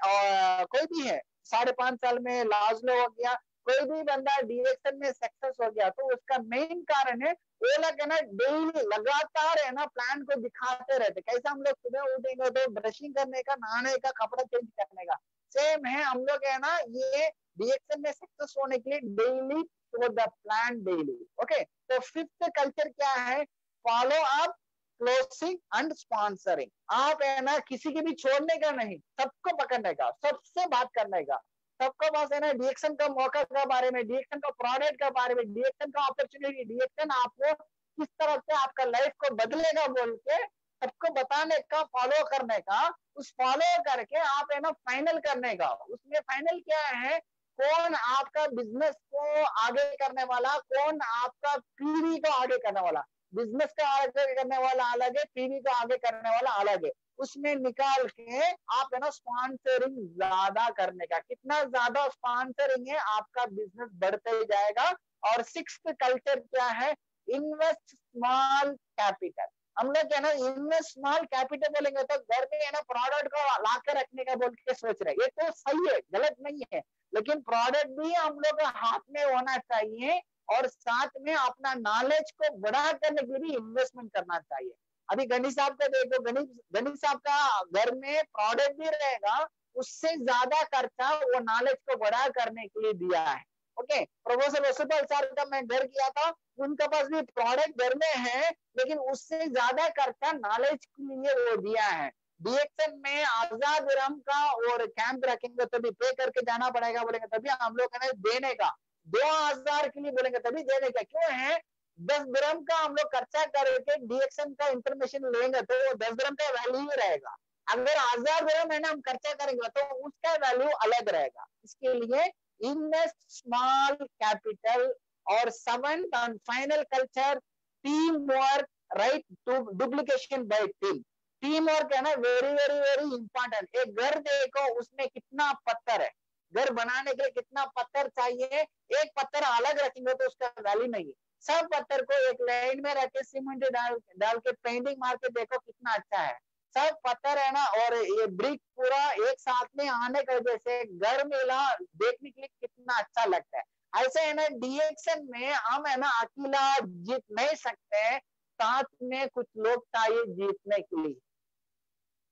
कोई भी है, 5.5 साल में लाजलो हो गया, कोई भी बंदा डीएक्शन में सक्सेस हो गया। तो उसका मेन कारण है वो लोग है ना डेली लगातार है ना प्लान को दिखाते रहते। कैसे हम लोग सुबह उठेंगे तो ब्रशिंग करने का, नहाने का, कपड़ा चेंज करने का, सेम है हम लोग है ना ये डीएक्शन में सक्सेस होने के लिए daily show the plan daily. Okay, तो फिफ्थ कल्चर क्या है, follow up, closing and sponsoring. आप है ना किसी की भी छोड़ने का नहीं, सबको पकड़ने का, सबसे बात करने का, सबको पास है ना डीएक्शन का मौका के बारे में, डीएक्शन का प्रोडक्ट के बारे में, डीएक्शन का अपॉर्चुनिटी, डीएक्शन आपको किस तरह से आपका लाइफ को बदलेगा बोल के सबको बताने का, फॉलो करने का। उस फॉलो करके आप है ना फाइनल करने का। उसमें फाइनल क्या है, कौन आपका बिजनेस को आगे करने वाला, कौन आपका पीढ़ी को आगे करने वाला। बिजनेस का आगे करने वाला अलग है, पीढ़ी को आगे करने वाला अलग है। उसमें निकाल के आप है ना स्पॉन्सरिंग ज्यादा करने का, कितना ज्यादा स्पॉन्सरिंग है आपका बिजनेस बढ़ते जाएगा। और सिक्स्थ कल्चर क्या है, इन्वेस्ट स्मॉल कैपिटल। हम लोग क्या ना इन्वेस्ट स्मॉल कैपिटल बोलेंगे तो घर में है ना प्रोडक्ट को ला कर रखने का बोल के सोच रहे, ये तो सही है, गलत नहीं है, लेकिन प्रोडक्ट भी हम लोग हाथ में होना चाहिए और साथ में अपना नॉलेज को बढ़ा करने के लिए भी इन्वेस्टमेंट करना चाहिए। अभी गणेश साहब का देखो, गणेश साहब का घर में प्रोडक्ट भी रहेगा, उससे ज्यादा खर्चा वो नॉलेज को बढ़ा करने के लिए दिया है। ओके, प्रोफेसर वसुपाल सर का मैं घर किया था, उनके पास भी प्रोडक्ट घर में है, लेकिन उससे ज्यादा खर्चा नॉलेज के लिए वो दिया है। डीएक्शन में 1000 दिरहम का और कैंप रखेंगे तभी पे करके जाना पड़ेगा बोलेंगे, तभी हम लोग देने का 2000 के लिए बोलेंगे तभी देने का। क्यों है, 10 दिरहम का हम लोग खर्चा करके डीएक्शन का इंफॉर्मेशन लेंगे तो वो 10 दिरहम का वैल्यू ही रहेगा। अगर 1000 दिरहम है ना हम खर्चा करेंगे तो उसका वैल्यू अलग रहेगा। इसके लिए इन्वेस्ट स्मॉल कैपिटल। और 7th and final culture, team work, right to duplication by team. Team work है ना वेरी वेरी वेरी इंपॉर्टेंट। एक घर देखो उसमें कितना पत्थर है, घर बनाने के लिए कितना पत्थर चाहिए, एक पत्थर अलग रखेंगे तो उसका वैल्यू नहीं है। सब पत्थर को एक लाइन में रख के सीमेंट डाल के पेंटिंग मार के देखो कितना अच्छा है। सब पत्थर है ना, और ये ब्रिक पूरा एक साथ में आने की वजह से घर मेला देखने के लिए कितना अच्छा लगता है। ऐसे है ना डीएक्शन में हम है ना अकेला जीत नहीं सकते हैं, साथ में कुछ लोग चाहिए जीतने के लिए।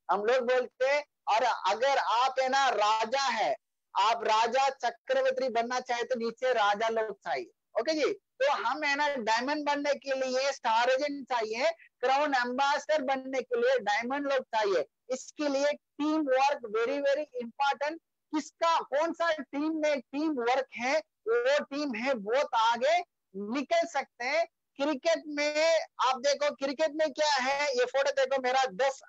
हम लोग बोलते हैं, और अगर आप है ना राजा है, आप राजा चक्रवर्ती बनना चाहे तो नीचे राजा लोग चाहिए। ओके जी, तो हम है ना डायमंड बनने के लिए स्टार एजेंट चाहिए, क्राउन एम्बेसडर बनने के लिए डायमंड लोग चाहिए। इसके लिए team work very very important. किसका कौन सा टीम में टीम वर्क है, वो टीम है बहुत आगे निकल सकते हैं। क्रिकेट में आप देखो, क्रिकेट में क्या है, ये फोटो देखो मेरा 10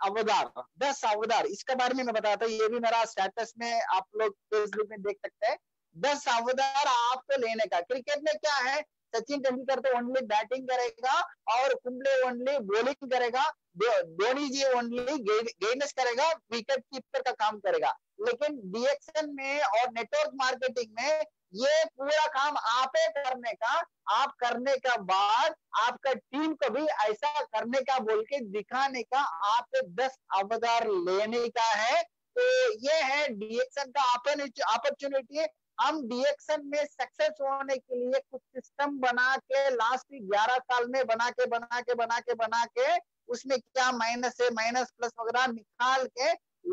अवतार, इसके बारे में मैं बताता हूँ। ये भी मेरा स्टेटस में आप लोग फेसबुक में देख सकते हैं। 10 अवतार आपको लेने का। क्रिकेट में क्या है, सचिन तेंदुलकर तो ओनली बैटिंग करेगा और कुंबले ओनली बॉलिंग करेगा, धोनी जी ओनली गेंदबाजी करेगा, विकेट कीपर का काम करेगा। लेकिन डीएक्शन में और नेटवर्क मार्केटिंग में ये पूरा काम आप करने का, आप करने का बाद आपका टीम को भी ऐसा करने का बोल के दिखाने का, आप 10 अवतार लेने का है। तो ये है डीएक्शन का अपॉर्चुनिटी। हम डीएक्शन में सक्सेस होने के लिए कुछ सिस्टम बना के लास्ट 11 साल में बना के उसमें क्या माइनस है, माइनस प्लस वगैरह निकाल के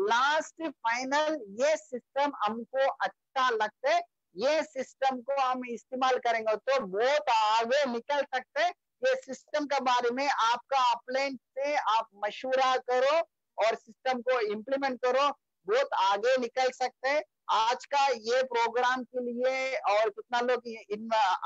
लास्ट फाइनल ये सिस्टम हमको अच्छा लगता है। ये सिस्टम को हम इस्तेमाल करेंगे तो बहुत आगे निकल सकते हैं। ये सिस्टम के बारे में आपका अपलाइन से आप मशवरा करो और सिस्टम को इम्प्लीमेंट करो, बहुत आगे निकल सकते हैं। आज का ये प्रोग्राम के लिए और कितना लोग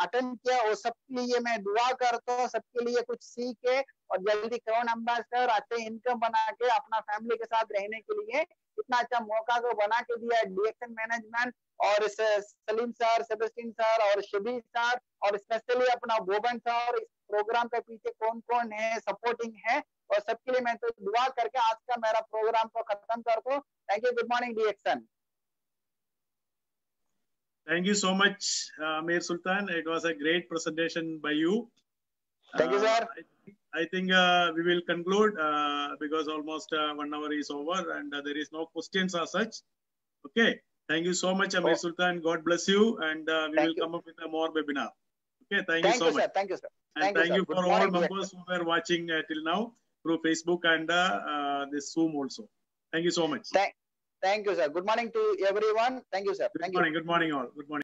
अटेंड किया, वो सबके लिए मैं दुआ करता हूँ, सबके लिए कुछ सीखे और जल्दी क्राउन एम्बेसडर अच्छे इनकम बना के अपना फैमिली के साथ रहने के लिए इतना अच्छा मौका को बना के दिया डीएक्शन मैनेजमेंट और सलीम सर, सेबेस्टियन सर और शबीर सर और स्पेशली अपना बोबन सर। इस प्रोग्राम के पीछे कौन कौन है सपोर्टिंग है, और सबके लिए मैं तो दुआ करके आज का मेरा प्रोग्राम को खत्म करता हूँ। Thank you, good morning DXN.
Thank you so much, Amir Sultan. It was a great presentation by you.
Thank you, sir.
I think we will conclude because almost 1 hour is over and there is no questions as such. Okay. Thank you so much, Amir Sultan. God bless you, and we will come up with a more webinar. Okay. Thank you so much.
Sir. Thank you, sir.
And thank you for all members who were watching till now through Facebook and this Zoom also. Thank you so much.
Thank you, sir. Good morning to everyone. Thank you, sir.
Good morning all. Good morning.